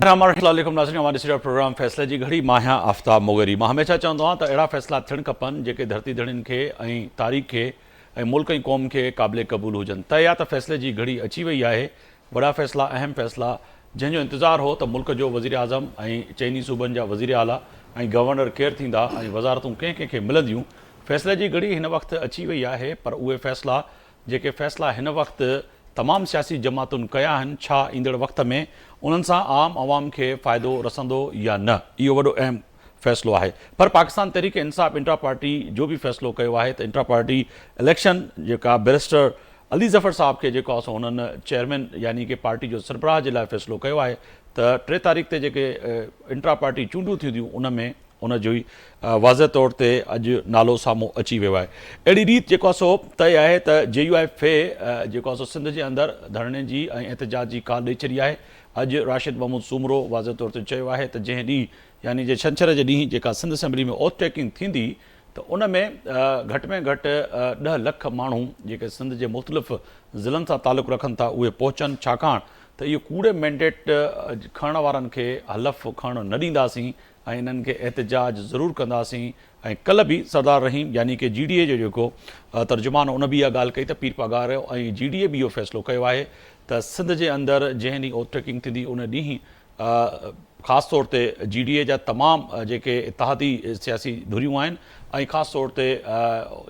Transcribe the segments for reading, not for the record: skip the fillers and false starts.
नाज़रीन हमारे सिर्फ प्रोग्राम फ़ैसिले जी घड़ी मां आहियां आफ्ताब मोगरी। मां हमेशह चवंदो आहियां त अहिड़ा फ़ैसिला थियणु खपनि जेके धरती धड़ियुनि खे ऐं तारीख़ खे ऐं मुल्क ऐं क़ौम खे क़ाबिले क़बूल हुजनि। त या त फ़ैसिले जी घड़ी अची वई आहे, वॾा फ़ैसिला, अहम फ़ैसिला जंहिंजो इंतज़ारु हो त मुल्क जो वज़ीर आज़म ऐं चइनी सूबनि जा वज़ीर आला ऐं गवर्नर केरु थींदा ऐं वज़ारतूं कंहिंखे मिलंदियूं। फ़ैसिले जी घड़ी हिन वक़्तु अची वई आहे, पर उहे फ़ैसिला जेके फ़ैसिला हिन वक़्तु तमामु सियासी जमातुनि कया आहिनि, छा ईंदड़ वक़्त में उन्हनि सां आम आवाम खे फ़ाइदो रसंदो या न, इहो वॾो अहम फ़ैसिलो आहे। पर पाकिस्तान तहरीक इंसाफ़ इंट्रा पार्टी जो बि फ़ैसिलो कयो आहे त इंट्रा पार्टी इलेक्शन जेका बैरिस्टर अली ज़फ़र साहब खे जेको आहे सो हुननि चेयरमैन यानी कि पार्टी जो सरबराह जे लाइ फ़ैसिलो कयो आहे त 3 तारीख़ ते जेके इंट्रा पार्टी चूंडूं थींदियूं उन में उनजो ई वाज़े तौर ते अॼु नालो साम्हूं अची वियो आहे। अहिड़ी रीति जेको आहे सो तय आहे त JUIF जेको आहे सो सिंध जे अंदरि धरणे जी ऐं एहतजाज जी काल ॾेई छॾी आहे। अॼु राशिद महमूद सूमरो वाज़े तौर ते चयो आहे त जंहिं ॾींहुं यानी जे छंछर जे ॾींहुं जेका सिंध असेंबली में ओथ टेकिंग थींदी त उन में घटि में घटि 10 लख माण्हू जेके सिंध जे मुख़्तलिफ़ ज़िलनि सां तालुक़ु रखनि था उहे पहुचनि, छाकाणि त इहो कूड़े मैंडेट खणण वारनि खे हलफ़ खणणु न ॾींदासीं ऐं इन्हनि खे एहतजाज ज़रूरु कंदासीं। ऐं कल्ह बि सरदार रहीम यानी कि GDA जो जेको तर्जुमान उन बि इहा ॻाल्हि कई त पीर पगार ऐं GDA बि इहो फ़ैसिलो कयो आहे त सिंध जे अंदरि जंहिं ॾींहुं ओथ टेकिंग थींदी उन ॾींहुं ख़ासि तौर ते GDA जा तमामु जेके इतिहादी सियासी धुरियूं आहिनि ऐं ख़ासि तौर ते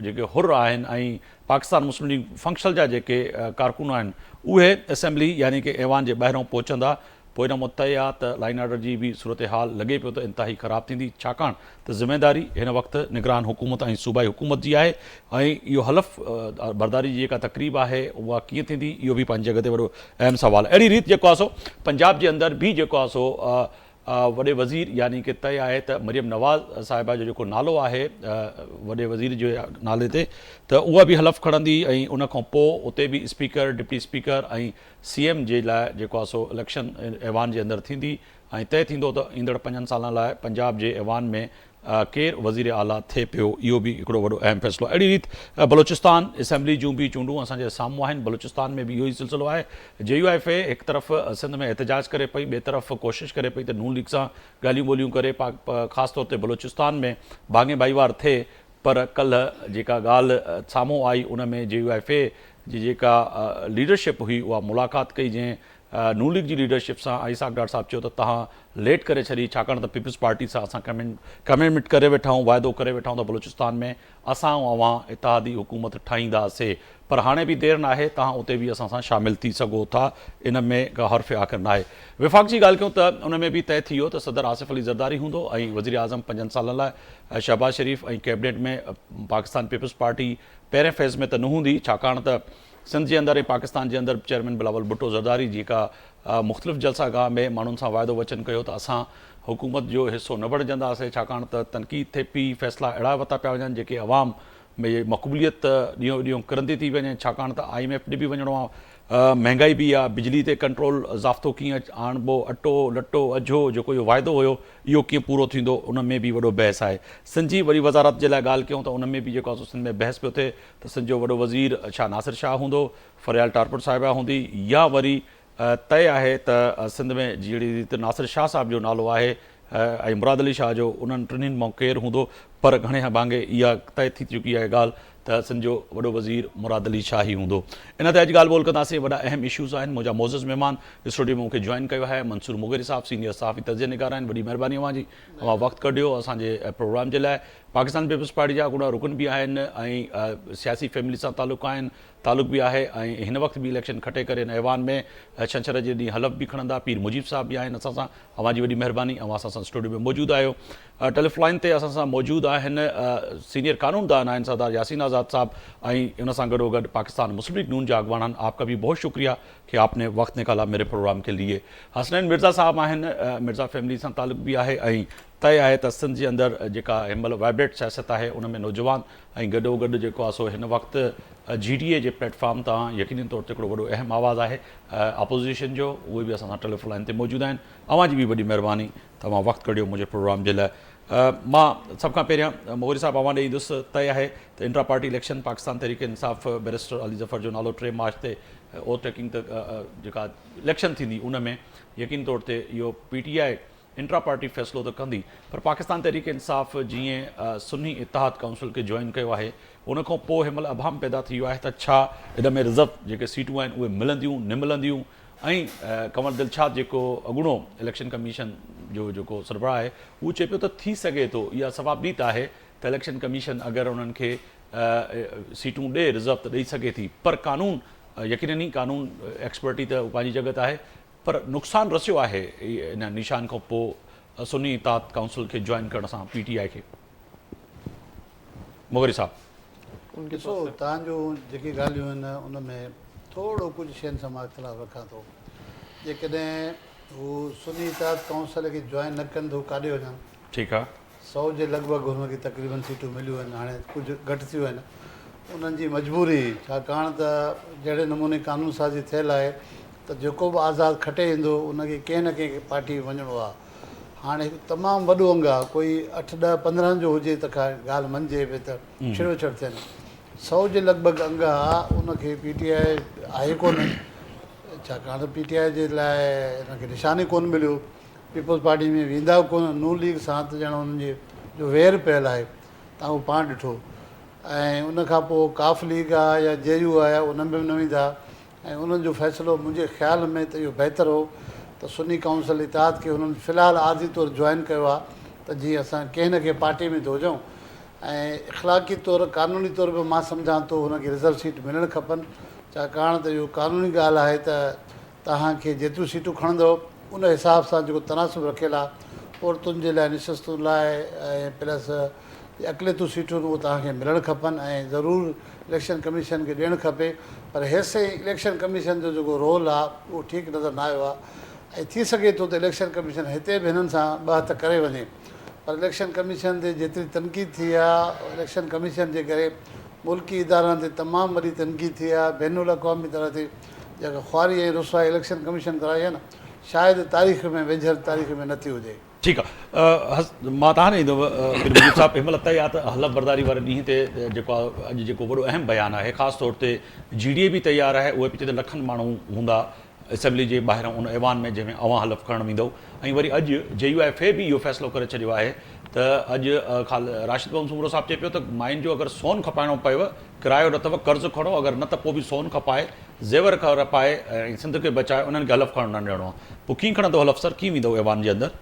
जेके हुर आहिनि ऐं पाकिस्तान मुस्लिम लीग फंक्शनल जा जेके कारकुन आहिनि उहे असेंबली यानी कि ऐवान जे ॿाहिरों पहुचंदा। पोइ इन मुतय आहे त लाइन ऑर्डर जी बि सूरत हाल लॻे पियो त इंतिहाई ख़राबु थींदी, छाकाणि त ज़िमेदारी हिन वक़्तु निगरान हुकूमत ऐं सूबाई हुकूमत जी आहे ऐं इहो हलफ़ बरदारी जी जेका तक़रीब आहे उहा कीअं थींदी इहो बि पंहिंजी जॻह ते वॾो अहम सुवालु आहे। अहिड़ी रीति जेको आहे सो पंजाब जे अंदरि बि जेको आहे सो वॾे वज़ीर यानी कि तय आहे त मरियम नवाज़ साहिबा जो जेको नालो आहे वॾे वज़ीर जे नाले ते त उहा बि हलफ़ खणंदी ऐं उन खां पोइ उते बि स्पीकर, डिप्टी स्पीकर ऐं CM जे लाइ जेको आहे सो इलेक्शन ऐवान जे अंदरि थींदी ऐं तय थींदो त ईंदड़ 5 सालनि लाइ पंजाब जे ऐवान में केरु वज़ीर आला थिए पियो। इहो बि हिकिड़ो वॾो अहम फ़ैसिलो। अहिड़ी रीति बलोचिस्तान असेंबली जूं बि चूंडूं असांजे साम्हूं आहिनि। बलोचिस्तान में बि इहो ई सिलसिलो आहे। JUIF हिकु तरफ़ सिंध में एहतजाज करे पई, ॿिए तरफ़ कोशिशि करे पई त नून लीग सां ॻाल्हियूं ॿोलियूं करे ख़ासि तौर ते बलोचिस्तान में भाङे भाईवार थिए। पर कल्ह जेका ॻाल्हि साम्हूं आई उन में JUIF जी जेका लीडरशिप हुई उहा मुलाक़ात कई जंहिं नून लीग जी लीडरशिप सां आई साग डार साहब चयो त तव्हां लेट करे छॾी, छाकाणि त पीपल्स पार्टी सां असां कमिटमेंट करे वेठा आहियूं, वाइदो करे वेठा आहियूं त बलोचिस्तान में असां ऐं अवां इतिहादी हुकूमत ठाहींदासीं। पर हाणे बि देरि न आहे, तव्हां उते बि असां सां शामिलु थी सघो था, इन में का हर्फ़ आख़िर न आहे। विफ़ाक़ जी ॻाल्हि कयूं त उन में बि तय थी वियो त सदर आसिफ़ अली ज़रदारी हूंदो ऐं वज़ीर आज़म 5 सालनि लाइ शहबाज शरीफ़ ऐं कैबिनेट में पाकिस्तान पीपल्स पार्टी पहिरें फ़ेज़ में त न हूंदी, छाकाणि त सिंध जे अंदरि ऐं पाकिस्तान जे अंदरि चेयरमैन बिलावल भुट्टो ज़रदारी जेका मुख़्तलिफ़ जलसागाह में माण्हुनि सां वाइदो वचन कयो त असां हुकूमत जो हिसो न बणिजंदासीं, छाकाणि त तनक़ीद थिए पई, फ़ैसिला अहिड़ा वरिता पिया वञनि जेके अवाम में मक़बूलियत ॾींहों ॾींहों किरंदी थी वञे, छाकाणि त IMF ॾे बि वञिणो आहे, महांगाई बि आहे, बिजली ते कंट्रोल ज़ाब्तो कीअं आणिबो, अटो लटो अझो जेको इहो वाइदो हुयो इहो कीअं पूरो थींदो, उन में बि वॾो बहस आहे। सिंध जी वरी वज़ारत जे लाइ ॻाल्हि कयूं त उन में बि जेको आहे सिंध में बहस पियो थिए त सिंध जो वॾो वज़ीर छा नासिर शाह हूंदो, फरियाल टारपुर साहिबा हूंदी, या वरी तय आहे त सिंध में जहिड़ी रीति नासिर शाह साहिब जो नालो आहे ऐं मुराद अली शाह जो, उन्हनि टिन्हिनि मां केरु हूंदो। पर घणे भाङे इहा तय थी चुकी आहे ॻाल्हि त सिंध जो वॾो वज़ीर मुराद अली शाह ई हूंदो। इन ते अॼु ॻाल्हि ॿोल कंदासीं। वॾा अहम इशूज़ आहिनि। मुंहिंजा मोज़िज़ महिमान स्टूडियो में मूंखे जॉइन कयो आहे मंसूर मोगरी साहब, सीनियर सहाफ़ी तज़िया निगार आहिनि। वॾी महिरबानी अव्हां जी, अव्हां वक़्तु कढियो असांजे प्रोग्राम जे लाइ। पाकिस्तान पीपल्स पार्टी जा गुड़ा रुकन बि आहिनि ऐं सियासी फैमिली सां तालुक़ बि आहे ऐं हिन वक़्तु बि इलेक्शन खटे करे हिन ऐवान में छंछर जे ॾींहुं हलफ़ बि खणंदा। पीर मुजीब साहब बि आहिनि असां सां। अव्हां जी वॾी महिरबानी, अव्हां असां सां स्टूडियो में मौजूदु आहियो। टेलीफोन ते असां सां मौजूदु आहिनि सीनियर कानूनदान आहिनि सरदार यासीन आज़ाद साहब ऐं उन सां गॾोगॾु पाकिस्तान मुस्लिम लीग नून जा अॻवान आहिनि। आपका भी बहुत शुक्रिया कि आपने वक्त निकाला मेरे प्रोग्राम के लिए। हसनैन मिर्ज़ा साहब आहिनि, मिर्ज़ा फैमिली सां तालुक़ बि आहे ऐं तय आहे त सिंध जे अंदरि जेका हिनमहिल वाइब्रेट सियासत आहे उन में नौजवान ऐं गॾोगॾु जेको आहे सो हिन वक़्तु GDA जे प्लेटफॉर्म तां यकीनी तौर ते हिकिड़ो वॾो अहम आवाज़ु आहे अपोज़िशन जो, उहे बि असां सां टेलीफोन लाइन ते मौजूदु आहिनि। अव्हां जी बि वॾी महिरबानी, तव्हां वक़्तु कढियो मुंहिंजे प्रोग्राम जे लाइ। मां सभ खां पहिरियां मोगरी साहब आवाज़ ॾींदुसि तय आहे त intra party election Pakistan Tehreek इंसाफ़ barrister Ali Zafar जो नालो 3 मार्च ते ओवरटेकिंग जेका इलेक्शन थींदी उन में यकीन तौर ते इहो PTI इंट्रा पार्टी फ़ैसिलो त कंदी, पर पाकिस्तान तहरीक इंसाफ़ जीअं सुन्नी इतिहाद काउंसिल खे जॉइन कयो आहे उन खां पोइ हिन महिल अभाम पैदा थी वियो आहे त छा इन में रिज़र्व जेके सीटूं आहिनि उहे मिलंदियूं न मिलंदियूं, ऐं कंवर दिलशाद जेको अॻूणो इलेक्शन कमीशन जो जेको सरबराह आहे उहो चए पियो त थी सघे थो, इहा सवाबदीद आहे त इलेक्शन कमीशन अगरि उन्हनि खे सीटूं ॾे रिज़र्व त ॾेई सघे थी, पर कानून यकीनन ई कानून एक्सपर्टी त पंहिंजी जॻह ते आहे, पर नुक़सानु रसियो आहे इन निशान खां पोइ सुन्नी इतिहाद काउंसिल खे जॉइन करण सां PTI खे। मोगरी साहब ॾिसो तव्हांजो जेकी ॻाल्हियूं आहिनि उन में थोरो कुझु शयुनि सां मां इख़्तिलाफ़ रखां थो। जेकॾहिं हू सुन्नी इतिहाद काउंसिल खे जॉइन न कनि त हू काॾे वञनि, ठीकु आहे, 100 जे लॻभॻि हुनखे तक़रीबन सीटूं मिलियूं आहिनि, हाणे कुझु घटि थियूं आहिनि, उन्हनि जी मजबूरी छाकाणि त जहिड़े नमूने कानून साज़ी थियल आहे त जेको बि आज़ादु खटे ईंदो उनखे कंहिं न कंहिं पार्टी वञिणो आहे। हाणे हिकु तमामु वॾो अंग आहे, कोई 8, 10, 15 जो हुजे त ॻाल्हि मञिजे पई त छिड़ोछड़ थियनि, 100 जे लॻभॻि अंग आहे, उनखे PTI आहे कोन, छाकाणि त PTI जे लाइ हिनखे निशान ई कोन मिलियो, पीपल्स पार्टी में वेंदा कोन, नून लीग सां त ॼण उन्हनि जे जो वेर पियल आहे तव्हां उहो पाण ॾिठो, ऐं उनखां पोइ काफ लीग आहे या JU आहे उन में बि न वेंदा, ऐं उन्हनि जो फ़ैसिलो मुंहिंजे ख़्याल में त इहो बहितरु हो त सुन्नी काउंसिल इतिहाद खे हुननि फ़िलहालु आर्ज़ी तौरु जॉइन कयो आहे त जीअं असां कंहिं न कंहिं पार्टी में थो हुजूं, ऐं इख़लाक़ी तौरु क़ानूनी तौरु बि मां सम्झां थो हुनखे रिज़र्व सीट मिलणु खपनि, छाकाणि त इहो क़ानूनी ॻाल्हि आहे त तव्हांखे जेतिरियूं सीटूं खणंदव उन हिसाब सां जेको तनासुब रखियलु आहे औरतुनि जे लाइ, निशस्तुनि लाइ, ऐं प्लस अक़लियतूं सीटूं उहे तव्हांखे मिलणु खपनि, ऐं ज़रूरु इलेक्शन कमीशन खे ॾियणु खपे, पर हेसि इलेक्शन कमीशन जो जेको रोल आहे उहो ठीकु नज़र न आयो आहे, ऐं थी सघे थो त इलेक्शन कमीशन हिते बि हिननि सां ॿ हथ करे वञे, पर इलेक्शन कमीशन ते जेतिरी तनक़ीद थी आहे, इलेक्शन कमीशन जे करे मुल्की इदारनि ते तमामु वॾी तनक़ीद थी आहे, बैनुल अक़वामी तरह ते जेका ख़्वारी ऐं रुसवाई इलेक्शन कमीशन कराई आहे न, शायदि तारीख़ में वेझर तारीख़ में नथी हुजे। ठीकु आहे, मां तव्हां ईंदुमि मुजीब साहिबु, हिन महिल तय आहे त हलफ़ बरदारी वारे ॾींहं ते जेको आहे अॼु जेको वॾो अहम बयानु आहे, ख़ासि तौर ते GDA बि तयारु आहे, उहे पिछले लखनि माण्हू हूंदा असेंबली जे ॿाहिरां उन ऐवान में जंहिंमें अवां हलफ़ खणणु वेंदव, ऐं वरी अॼु JUIFA बि इहो फ़ैसिलो करे छॾियो आहे त अॼु राशिद ख़ान सूमरो साहिबु चए पियो त माइन जो अगरि सोन खपाइणो पएव किरायो न अथव कर्ज़ु खणो, अगरि न त पोइ बि सोन खपाए, ज़ेवर पाए ऐं सिंध खे बचाए, उन्हनि खे हलफ़ खणणु न ॾियणो आहे, पोइ कीअं खणंदो हलफ़ सर, कीअं वेंदो ऐवान जे अंदरि?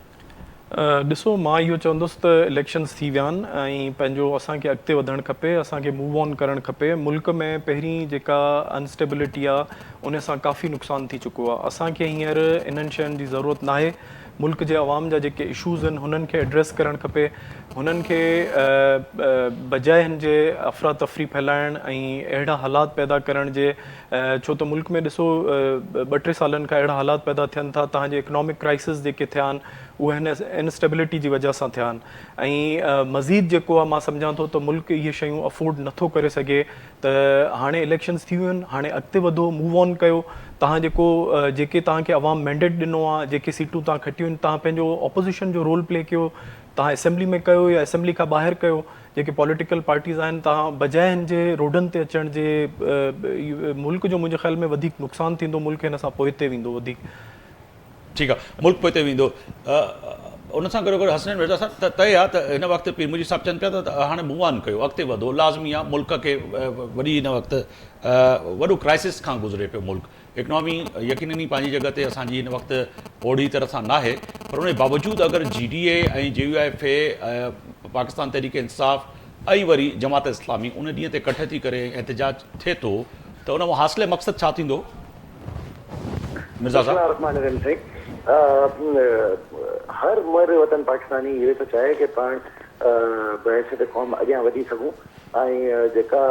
ॾिसो मां इहो चवंदुसि त इलेक्शन्स थी विया आहिनि ऐं पंहिंजो असांखे अॻिते वधणु खपे, असांखे मूव ऑन करणु खपे। मुल्क में पहिरीं जेका अनस्टेबिलिटी आहे उन सां काफ़ी नुक़सानु थी चुको आहे। असांखे हींअर इन्हनि शयुनि जी ज़रूरत न आहे। मुल्क जे अवाम जा जेके इशूज़ आहिनि हुननि खे एड्रेस करणु खपे, हुननि खे बजाए हिन जे अफ़रा तफ़री फैलाइण ऐं अहिड़ा हालात पैदा करण जे, छो त मुल्क में ॾिसो 2-3 सालनि खां अहिड़ा हालात पैदा थियनि था, तव्हांजे इकनॉमिक क्राइसिस जेके थिया आहिनि उहे हिन इनस्टेबिलिटी जी वजह सां थिया आहिनि, ऐं मज़ीद जेको आहे मां सम्झां थो त मुल्क इहे शयूं अफोर्ड नथो करे सघे, त हाणे इलेक्शन्स थी वियूं आहिनि, हाणे अॻिते वधो, मूव ऑन कयो, तव्हां जेके तव्हांखे अवाम मैंडेट ॾिनो आहे, जेके सीटूं तव्हां खटियूं आहिनि, तव्हां पंहिंजो ऑपोज़िशन जो रोल प्ले कयो, तव्हां असेंबली में कयो या असेंबली खां ॿाहिरि कयो, जेके पॉलिटिकल पार्टीज़ आहिनि, तव्हां बजाए हिन जे रोडनि ते अचण जे, मुल्क जो मुंहिंजे ख़्याल में वधीक नुक़सानु थींदो, मुल्क हिन सां पोइते वेंदो वधीक। ठीकु आहे, मुल्क पोइते वेंदो। उन सां गॾोगॾु हसनैन मिर्ज़ा साहिबु त तय आहे त हिन वक़्तु पीर मुजीब साहिबु चवनि पिया त हाणे मूव ऑन कयो, अॻिते वधो, लाज़मी आहे, मुल्क खे वॾी हिन वक़्तु वॾो क्राइसिस खां गुज़रे पियो मुल्क, इकनॉमी यकीनन ई पंहिंजी जॻह ते असांजी हिन वक़्तु ओड़ी तरह सां न आहे, पर उन जे बावजूदि अगरि GDA ऐं JUIFA पाकिस्तान तहरीक इंसाफ़ ऐं वरी जमात इस्लामी उन ॾींहं ते इकठे थी करे एहतजाज थिए थो त उन मां हासिले मक़सदु छा थींदो? मिर्ज़ा साहिबु हर मर वतन पाकिस्तानी इहो थो चाहे कि पाण बहसियत क़ौम अॻियां वधी सघूं ऐं जेका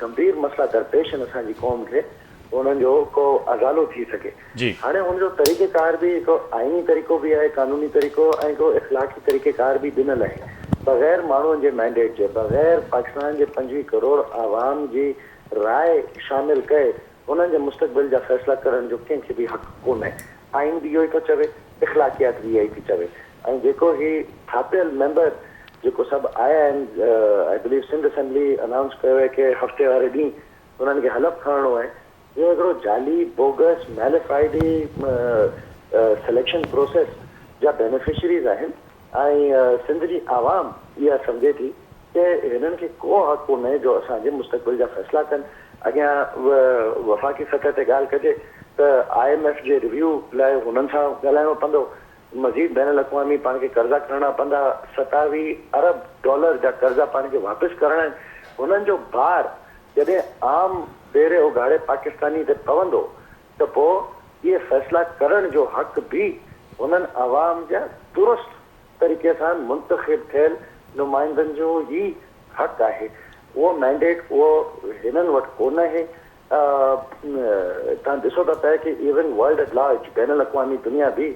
गंभीर मसइला दरपेश आहिनि असांजी क़ौम खे उन्हनि जो को अज़ालो थी सघे। हाणे हुनजो तरीक़ेकार बि हिकु आइनी तरीक़ो बि आहे, क़ानूनी तरीक़ो ऐं हिकु इख़लाक़ी तरीक़ेकार बि ॾिनल आहे। बग़ैर माण्हुनि जे मैंडेट जे, बग़ैर पाकिस्तान जे 25 करोड़ आवाम जी राय शामिल कए उन्हनि जे मुस्तक़बिल जा फ़ैसिला करण जो कंहिंखे बि हक़ कोन्हे। आइन बि इहो ई थो चवे, इख़लाक़ियात बि इहा ई थी चवे, ऐं जेको ही थापियल मेंबर जेको सभु आया आहिनि I believe Sindh assembly announce कयो आहे कि हफ़्ते वारे ॾींहुं उन्हनि खे हलफ़ खणणो आहे। इहो हिकिड़ो जाली बोगस मैलिफाइडी सिलेक्शन प्रोसेस जा बेनिफिशरीज़ आहिनि ऐं सिंध जी आवाम इहा सम्झे थी कि हिननि खे को हक़ कोन्हे जो असांजे मुस्तक़बिल जा फ़ैसिला कनि। अॻियां वफ़ाक़ी सतह ते ॻाल्हि कजे त IMF जे रिव्यू लाइ हुननि सां ॻाल्हाइणो पवंदो। मज़ीद बैन अल-अक़वामी पाण खे कर्ज़ा खणणा पवंदा। 27 अरब डॉलर जा कर्ज़ा पाण खे वापसि करणा आहिनि। हुननि जो भार जॾहिं आम पेरे उघाड़े पाकिस्तानी ते पवंदो त पोइ इहे फ़ैसिला करण जो हक़ बि हुननि आवाम जा दुरुस्त तरीक़े सां मुंतख़िब थियल नुमाइंदनि जो ई हक़ आहे। उहो मैंडेट उहो हिननि वटि कोन आहे। तव्हां ॾिसो था पिया कि इवन वर्ल्ड एट लार्ज बैन अल-अक़वामी दुनिया बि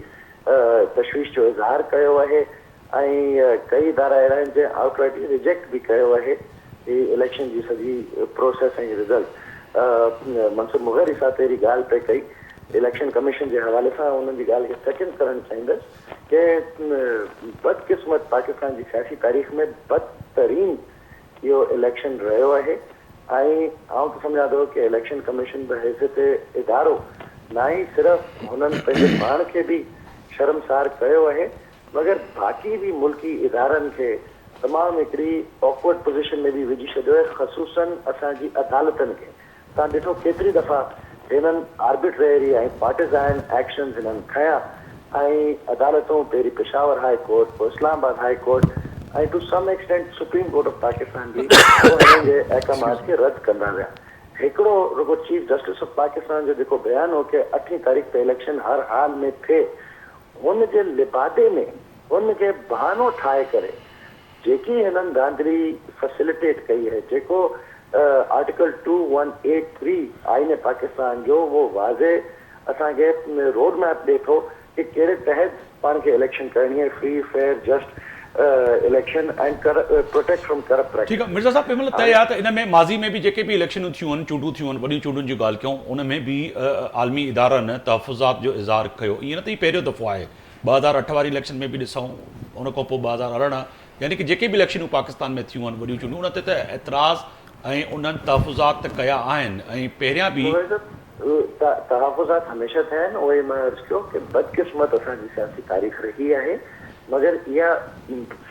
तशवीश जो इज़हार कयो आहे ऐं कई इदारा अहिड़ा आहिनि जंहिं आउटराइट रिजेक्ट बि कयो आहे ही इलेक्शन जी सॼी प्रोसेस ऐं रिज़ल्ट। मनसूर मुग़री सां पहिरीं ॻाल्हि पे कई इलेक्शन कमीशन जे हवाले सां उन्हनि जी ॻाल्हि खे सेकेंड करणु चाहींदुसि कि बदकिस्मत पाकिस्तान जी सियासी तारीख़ में बदतरीन इहो इलेक्शन रहियो आहे ऐं आउं त सम्झां थो कि इलेक्शन कमीशन बहैसियत इदारो ना ई सिर्फ़ु हुननि पंहिंजे पाण खे बि शर्मसार कयो आहे मगर बाक़ी बि मुल्की इदारनि खे तमामु हिकिड़ी ऑकवर्ड पोज़ीशन में बि विझी छॾियो आहे, ख़ुसूसन असांजी अदालतनि खे। तव्हां ॾिठो केतिरी दफ़ा हिननि आर्बिट्रेरी ऐं पार्टिज़ान एक्शन्स हिननि खयां ऐं अदालतूं पहिरीं पेशावर हाई कोर्ट, पोइ इस्लामाबाद हाई कोर्ट ऐं to some extent supreme court of Pakistan बि हिननि जे अहकामात खे रद्द कंदा विया। हिकिड़ो रुगो चीफ जस्टिस ऑफ पाकिस्तान जो जेको बयानु हो कि 8 तारीख़ ते इलेक्शन हर हाल में थिए, हुन जे लिबादे में हुनखे बहानो ठाहे करे जेकी हिननि धांधली फैसिलिटेट कई है, जेको आर्टिकल 2183 आईन पाकिस्तान जो वो वाज़े असांखे रोड मैप ॾे थो कि कहिड़े तहत पाण खे इलेक्शन करणी है, free fair just election and protect from corrupt practice. ठीक है मिर्ज़ा साहब, पेमल तय आहे त इन में माज़ी में भी जेके भी इलेक्शनूं थियूं आहिनि, चूंडूं थियूं आहिनि, वॾियूं चूंडुनि जी ॻाल्हि कयूं, उन में भी आलमी इदारनि तहफ़ुज़ात जो इज़हार कयो। ईअं न त ही पहिरियों दफ़ो आहे, 2008 वारी इलेक्शन में भी ॾिसूं, उन खां पोइ 2018, यानी कि जेके भी इलेक्शनूं पाकिस्तान में थियूं आहिनि वॾियूं चूंडूं, उन ते त एतिराज़ ऐं उन्हनि तहफ़ुज़ात कया आहिनि ऐं पहिरियां बि तहफ़ुज़ात हमेशह थिया आहिनि। उहे मां अर्ज़ु कयो कि बदकिस्मत असांजी सियासी तारीख़ रही आहे, मगर इहा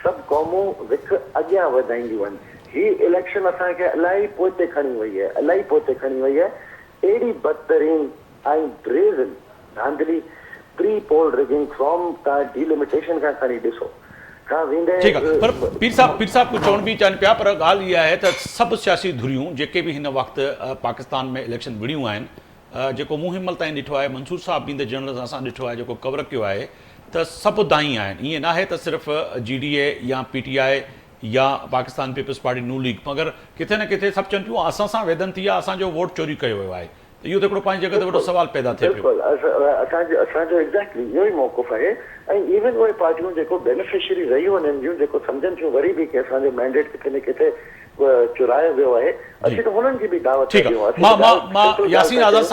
सभु क़ौमूं विख अॻियां वधाईंदियूं आहिनि। ही इलेक्शन असांखे इलाही पोइते खणी वई आहे, इलाही पोइते खणी वई आहे। अहिड़ी बदतरीन ऐं ब्रेज़न धांधली प्री पोल रिगिंग फ्रॉम तव्हां डिलिमिटेशन खां खणी ॾिसो। ठीक है, पर पीर साहब कुछ चवण भी चाहिनि पिया, पर ॻाल्हि इहा आहे त सभु सियासी धुरियूं जेके भी हिन वक़्तु पाकिस्तान में इलेक्शन विड़ियूं आहिनि, जेको मूं हिनमहिल ताईं ॾिठो आहे, मंसूर साहब बि इन जर्नल असां ॾिठो आहे, जेको कवर कयो आहे, त सभु दाई आहिनि। ईअं न आहे त सिर्फ़ु GDA या PTI या पाकिस्तान पीपल्स पार्टी नू लीग, मगर किथे न किथे सभु चवनि पियूं असां सां वेदन थी आहे, असांजो वोट चोरी कयो वियो आहे। त इहो त हिकिड़ो पंहिंजी जॻह ते वॾो सवाल पैदा थिए पियो। असांजो एग्ज़ैक्टली इहो ई मौक़ुफ़ आहे ऐं इवन उहे पार्टियूं जेको बेनिफिशरी रहियूं आहिनि जूं, जेको सम्झनि थियूं वरी बि कि असांजो मैंडेट किथे न किथे चुरायो वियो आहे, असीं त हुननि खे बि दावत ॾियूं। यासीन आज़ाद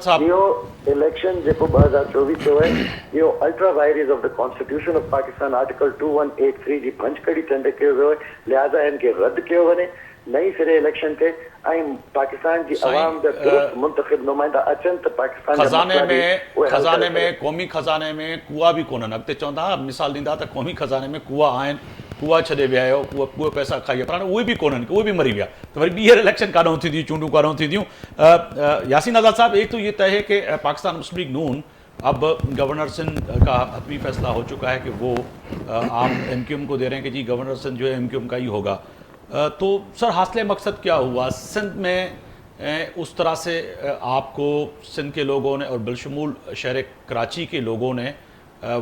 साहब इहो इलेक्शन जेको 2024 थियो आहे, इहो ultra vires of the constitution of Pakistan article 2183 जी भंजकड़ी टंड कयो वियो आहे, लिहाज़ा हिन खे रद्द कयो वञे नई सिरे इलेक्शन ते ऐं पाकिस्तान जी आवाम जा दुरुस्त मुंतखब नुमाइंदा अचनि त पाकिस्तान खज़ाने में क़ौमी खज़ाने में कुआ बि कोन्हनि। अॻिते चवंदा मिसाल ॾींदा त क़ौमी खज़ाने में कुआ आहिनि, कुआ छॾे विया आहियो, कुआ पैसा खाई पर उहे बि कोन्हनि, उहे बि मरी विया, त वरी ॿीहर इलेक्शन काॾों थींदियूं, चूंडूं काॾों थींदियूं। यासीन आज़ाद साहब, एक तो ये तय है कि पाकिस्तान मुस्लिम लीग नून अब गवर्नर सिंध का हतमी फैसला हो चुका है कि वो आप MQM को दे रहे हैं कि जी गवर्नर सिंध जो है MQM का ही होगा। तो सर हासिल मकसद क्या हुआ सिंध में? उस तरह से आपको सिंध के लोगों ने और बिलशमूल शहर कराची के लोगों ने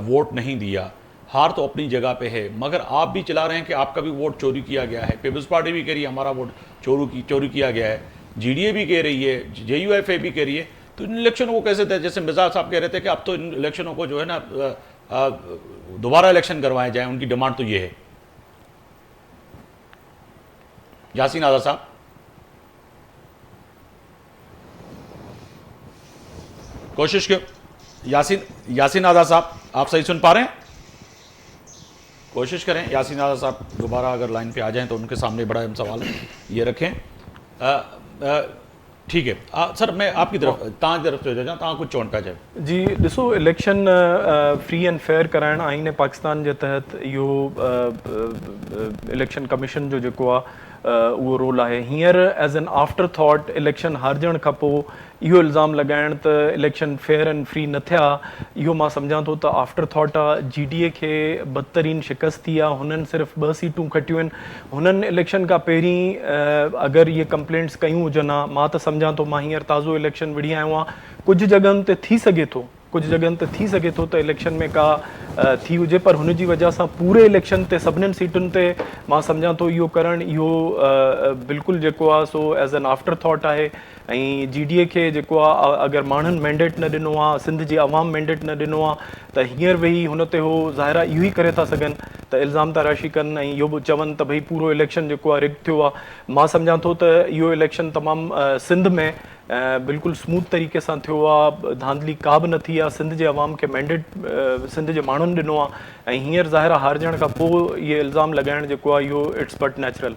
वोट नहीं दिया। हार तो अपनी जगह पे है, मगर आप भी चला रहे हैं कि आपका भी वोट चोरी किया गया है। पीपल्स पार्टी भी कह रही है हमारा वोट चोरी किया गया है, GDA भी कह रही है, JUFA भी कह रही है। तो इन इलेक्शनों को कैसे तय, जैसे मिर्ज़ा साहब कह रहे थे कि अब तो इन इलेक्शनों को जो है ना दोबारा इलेक्शन करवाए जाए, उनकी डिमांड तो ये है। यासीन आज़ाद साहब, कोशिश क्यों। यासीन आज़ाद साहब, आप सही सुन पा रहे हैं? कोशिश करें यासीन आज़ाद साहब दोबारा अगर लाइन पे आ जाएं तो उनके सामने बड़ा अहम सवाल ये रखें। ठीक है सर, मैं आपकी तरफ तव्हां जी तरफ चो जां, तव्हां कुझु चवणु पिया चयो। जी ॾिसो, इलेक्शन फ्री एंड फेयर कराइण आईन पाकिस्तान जे तहत इहो इलेक्शन कमीशन जो जेको आहे उहो रोल आहे। हींअर as an afterthought election हारजण खां पोइ इहो इल्ज़ाम लॻाइण त इलेक्शन फेयर एंड फ्री न थिया, इहो मां सम्झां थो त आफ्टर थॉट आहे। GDA खे बदतरीन शिकस्त थी आहे, हुननि सिर्फ़ु 2 सीटूं खटियूं आहिनि। हुननि इलेक्शन खां पहिरीं अगरि इहे कंप्लेंट्स कयूं हुजनि हा, मां त सम्झां थो, मां हींअर ताज़ो इलेक्शन विढ़ी आयो आहियां, कुझु जॻहियुनि ते थी सघे थो, कुझु जॻहियुनि ते थी सघे थो त इलेक्शन में का थी हुजे, पर हुन जी वजह सां पूरे इलेक्शन ते सभिनीनि सीटुनि ते मां सम्झां थो इहो करणु इहो बिल्कुलु जेको आहे so as an after thought आहे। ऐं GDA खे जेको आहे अगरि माण्हुनि मैंडेट न ॾिनो आहे, सिंध जी आवाम मैंडेट न ॾिनो आहे, त हींअर वेही हुन ते हो ज़ाहिरा इहो ई करे था सघनि त इल्ज़ाम ताराशी कनि ऐं इहो बि चवनि त भई पूरो इलेक्शन जेको आहे रिग थियो आहे। मां सम्झां थो त इहो इलेक्शन तमामु सिंध में बिल्कुलु स्मूथ तरीक़े सां थियो आहे, धांधली का बि न थी आहे। सिंध जे अवाम खे मैंडेट सिंध जे माण्हुनि ॾिनो आहे ऐं हींअर ज़ाहिरा हारजण खां पोइ इहे इल्ज़ाम लॻाइण जेको आहे इहो इट्स बट नेचुरल।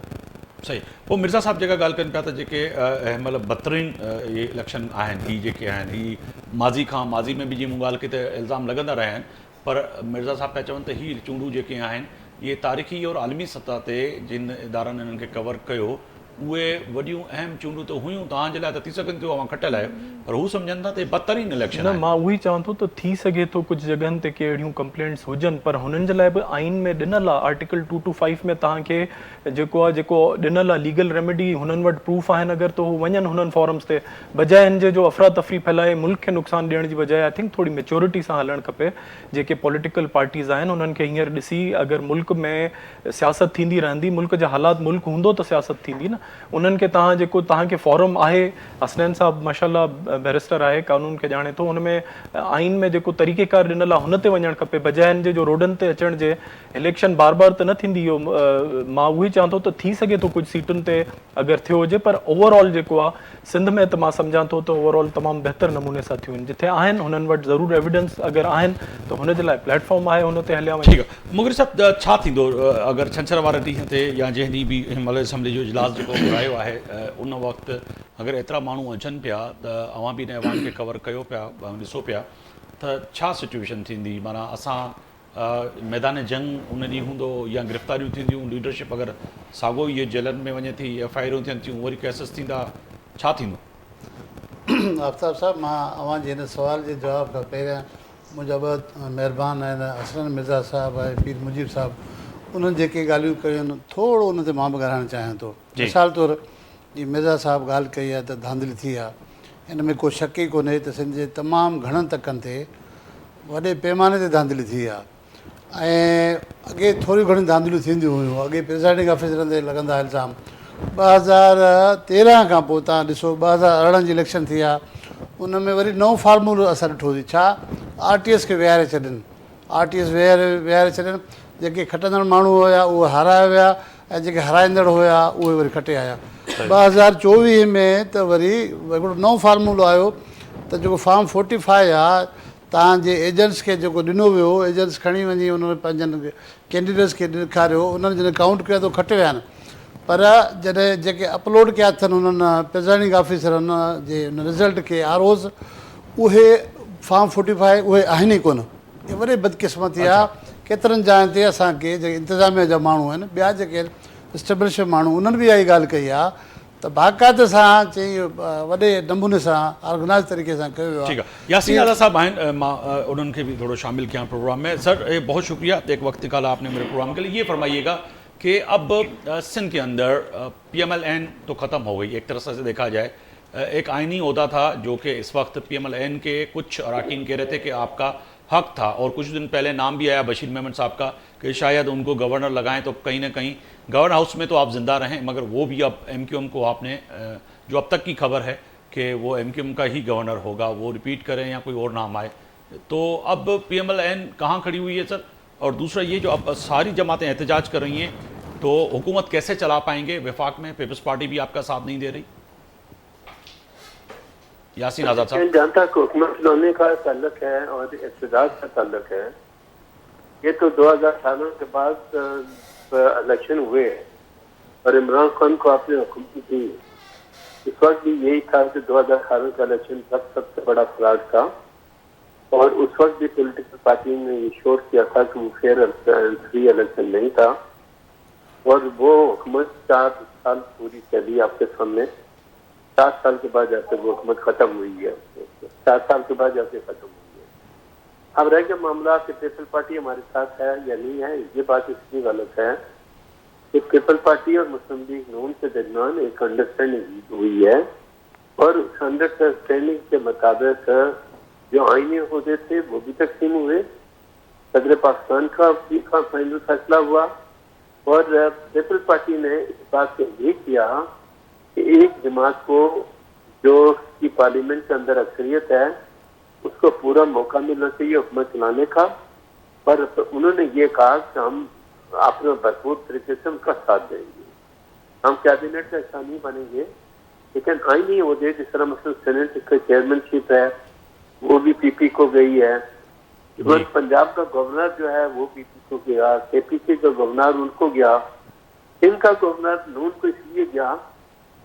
सही। पोइ मिर्ज़ा साहब जेका ॻाल्हि कनि पिया त जेके मतिलबु बदतरीन इहे इलेक्शन आहिनि, ही जेके आहिनि ही माज़ी में बि जीअं मूं ॻाल्हि कई त इल्ज़ाम लॻंदा रहिया आहिनि, पर मिर्ज़ा साहब पिया चवनि त ही चूंडूं जेके आहिनि इहे तारीख़ी और आलमी सतह ते जिन इदारनि इन्हनि खे कवर कयो उहे वॾियूं अहम चूंडूं त हुयूं, तव्हांजे लाइ त थी सघनि थियूं, अवां खटियल आहियो, पर हू सम्झनि था त बदतरीन इलेक्शन न। मां उहो ई चवां थो त थी सघे थो कुझु जॻहियुनि ते के अहिड़ियूं कंप्लेंट्स हुजनि, पर हुननि जे लाइ बि आइन में ॾिनल आहे, आर्टिकल 225 में तव्हांखे जेको ॾिनल आहे लीगल रेमेडी, हुननि वटि प्रूफ आहिनि अगरि त हू वञनि हुननि फॉरम्स ते, बजाए हिन जे जो अफ़रा तफ़री फैलाए मुल्क खे नुक़सानु ॾियण जी बजाए आई थिंक थोरी मेच्योरिटी सां हलणु खपे। जेके पॉलिटिकल पार्टीज़ आहिनि उन्हनि खे हींअर ॾिसी अगरि मुल्क में सियासत थींदी रहंदी, मुल्क जा हालात मुल्क हूंदो त सियासत थींदी न। उन्हनि खे जेको तव्हांखे फॉरम आहे, हसनैन साहब माशाल्लाह बैरिस्टर आहे, कानून खे ॼाणे थो, हुन में आइन में जेको तरीक़ेकार ॾिनल आहे हुन ते वञणु खपे, बजाए हिन जे जो रोडनि ते अचण जे। इलेक्शन बार बार त न थींदी, इहो मां उहो ई चवां थो त थी सघे थो कुझु सीटुनि ते अगरि थियो हुजे, पर ओवरऑल जेको आहे सिंध में त मां सम्झां थो त ओवरऑल तमामु बहितर नमूने सां थियूं आहिनि। जिथे आहिनि हुननि वटि ज़रूरु एविडेंस अगरि आहिनि त हुन जे लाइ प्लेटफॉर्म आहे, हुन ते हलिया वञे। ठीकु आहे। मुग़िर साहब, छा थींदो अगरि छंछरु वारे ॾींहं ते या जंहिं ॾींहुं बि हिनमहिल असेंबली जो इजलास जेको घुरायो आहे उन वक़्तु अगरि एतिरा माण्हू अचनि पिया त अवां बि इन अवाम खे कवर कयो पिया, ॾिसो पिया त छा सिचुएशन थींदी? माना असां मैदान जंग उन ॾींहुं हूंदो या गिरफ़्तारियूं थींदियूं, लीडरशिप अगरि साॻियो इहे जेलनि में वञे थी, FIR थियनि थियूं, वरी केसिस थींदा, छा थींदो? आफ्ताब साहब, मां अव्हां जे हिन सुवाल जे जवाब खां पहिरियां मुंहिंजा ॿ महिरबान आहिनि, हसनैन मिर्ज़ा साहब ऐं पीर मुजीब साहब, उन्हनि जेके ॻाल्हियूं कयूं आहिनि थोरो उन ते मां बि ॻाल्हाइणु चाहियां थो। मिसाल तौरु जी मिर्ज़ा साहब ॻाल्हि कई आहे त धांधली थी आहे, हिन में को शक ई कोन्हे त सिंध जे तमामु घणनि तकनि ते वॾे पैमाने ते धांधली थी आहे। ऐं अॻे थोरियूं घणियूं धांधलियूं थींदियूं हुयूं, अॻे प्रिज़ाइडिंग ऑफिसरनि ते लॻंदा इल्ज़ाम। 2013 खां पोइ तव्हां ॾिसो 2018 जी इलेक्शन थी आहे, उन में वरी नओं फार्मूलो असां ॾिठोसीं, छा RTS खे विहारे छॾनि, RTS विहारे छॾनि, जेके खटंदड़ माण्हू हुया उहे हाराया विया ऐं जेके हाराईंदड़ हुया उहे वरी खटे आया। 2024 में त वरी हिकिड़ो नओं फार्मूलो आयो त जेको फॉर्म 45 आहे, तव्हांजे एजेंट्स खे जेको ॾिनो वियो, एजेंट्स खणी वञी उन्हनि पंहिंजनि कैंडिडेट्स खे ॾेखारियो, उन्हनि जॾहिं काउंट कयो त खटे विया आहिनि, पर जॾहिं जेके अपलोड कया अथनि उन्हनि प्रिज़ाइडिंग ऑफिसरनि जे उन रिज़ल्ट खे ROs, उहे फॉर्म 45 उहे आहिनि ई कोन। इहा वॾी बदकिस्मती आहे। केतिरनि जाइ ते असांखे जेके इंतिज़ामिया जा माण्हू आहिनि, ॿिया जेके स्टेब्लिश माण्हू, उन्हनि बि इहा ई ॻाल्हि कई आहे त बाक़ाइदे सां चई वॾे नमूने सां ऑर्गनाइज़ तरीक़े सां कयो वियो आहे। ठीकु आहे। यासीन आज़ाद साहब आहिनि, मां उन्हनि खे भी थोड़ा शामिल किया प्रोग्राम में। सर बहुत शुक्रिया, एक वक्त निकाला आपने मेरे प्रोग्राम के लिए। ये फरमाइएगा कि अब सिंध के अंदर PMLN तो ख़त्म हो गई एक तरह से देखा जाए, एक आइनी होता था जो कि इस वक्त PMLN के कुछ अरकान कह रहे थे कि आपका हक था, और कुछ दिन पहले नाम भी आया बशीर मेमन साहब का कि शायद उनको गवर्नर लगाएं तो कहीं ना कहीं गवर्नर हाउस में तो आप जिंदा रहें, मगर वो भी अब MQM को आपने, जो अब तक की खबर है कि वो MQM का ही गवर्नर होगा, वो रिपीट करें या कोई और नाम आए, तो अब PMLN कहाँ खड़ी हुई है सर? और दूसरा ये जो अब सारी जमातें एहतजाज कर रही हैं तो हुकूमत कैसे चला पाएंगे? वफाक में पीपल्स पार्टी भी आपका साथ नहीं दे रही। यासीन आज़ाद साहब, जहाँ तक हुकूमत लाने का ताल्लुक है और एहतजाज का ताल्लुक है, ये तो 2018 के बाद इलेक्शन हुए हैं और इमरान खान को आपने हुकूमत दी। इस वक्त भी यही था कि 2018 का इलेक्शन सबसे बड़ा फ्रॉड था और उस वक्त भी पॉलिटिकल पार्टी ने ये शोर किया था कि वो फेयर एंड फ्री इलेक्शन नहीं था और वो हुकूमत 4 साल पूरी चली आपके सामने। 4 साल के बाद जाके वो हुकूमत खत्म हुई है, 4 साल के बाद जाके खत्म हुई है। अब रह गया मामला कि पीपल पार्टी हमारे साथ है या नहीं है, ये बात इसलिए गलत है कि पीपल पार्टी और मुस्लिम लीग नून के दरमियान एक अंडरस्टैंडिंग हुई है और उस अंडरस्टैंडिंग के मुताबिक जो आईनी अहदे थे वो भी तकसीम हुए। सदर पाकिस्तान का भी फाइनल फैसला हुआ और पीपल पार्टी ने इस बात से ये किया कि एक जमात को जो की पार्लियामेंट के अंदर अक्सरियत है उसको पूरा मौका मिलना चाहिए हुकूमत चलाने का। पर उन्होंने ये कहा कि हम अपने भरपूर तरीके से उनका साथ देंगे, हम कैबिनेट का हिस्सा नहीं बनेंगे, लेकिन आईनी ओहदे जिस तरह मतलब सेनेट का चेयरमैनशिप है वो भी पीपी को गई है। पंजाब का गवर्नर जो है वो पीपी को गया, केपीसी का गवर्नर उनको गया, इनका गवर्नर नून को इसलिए गया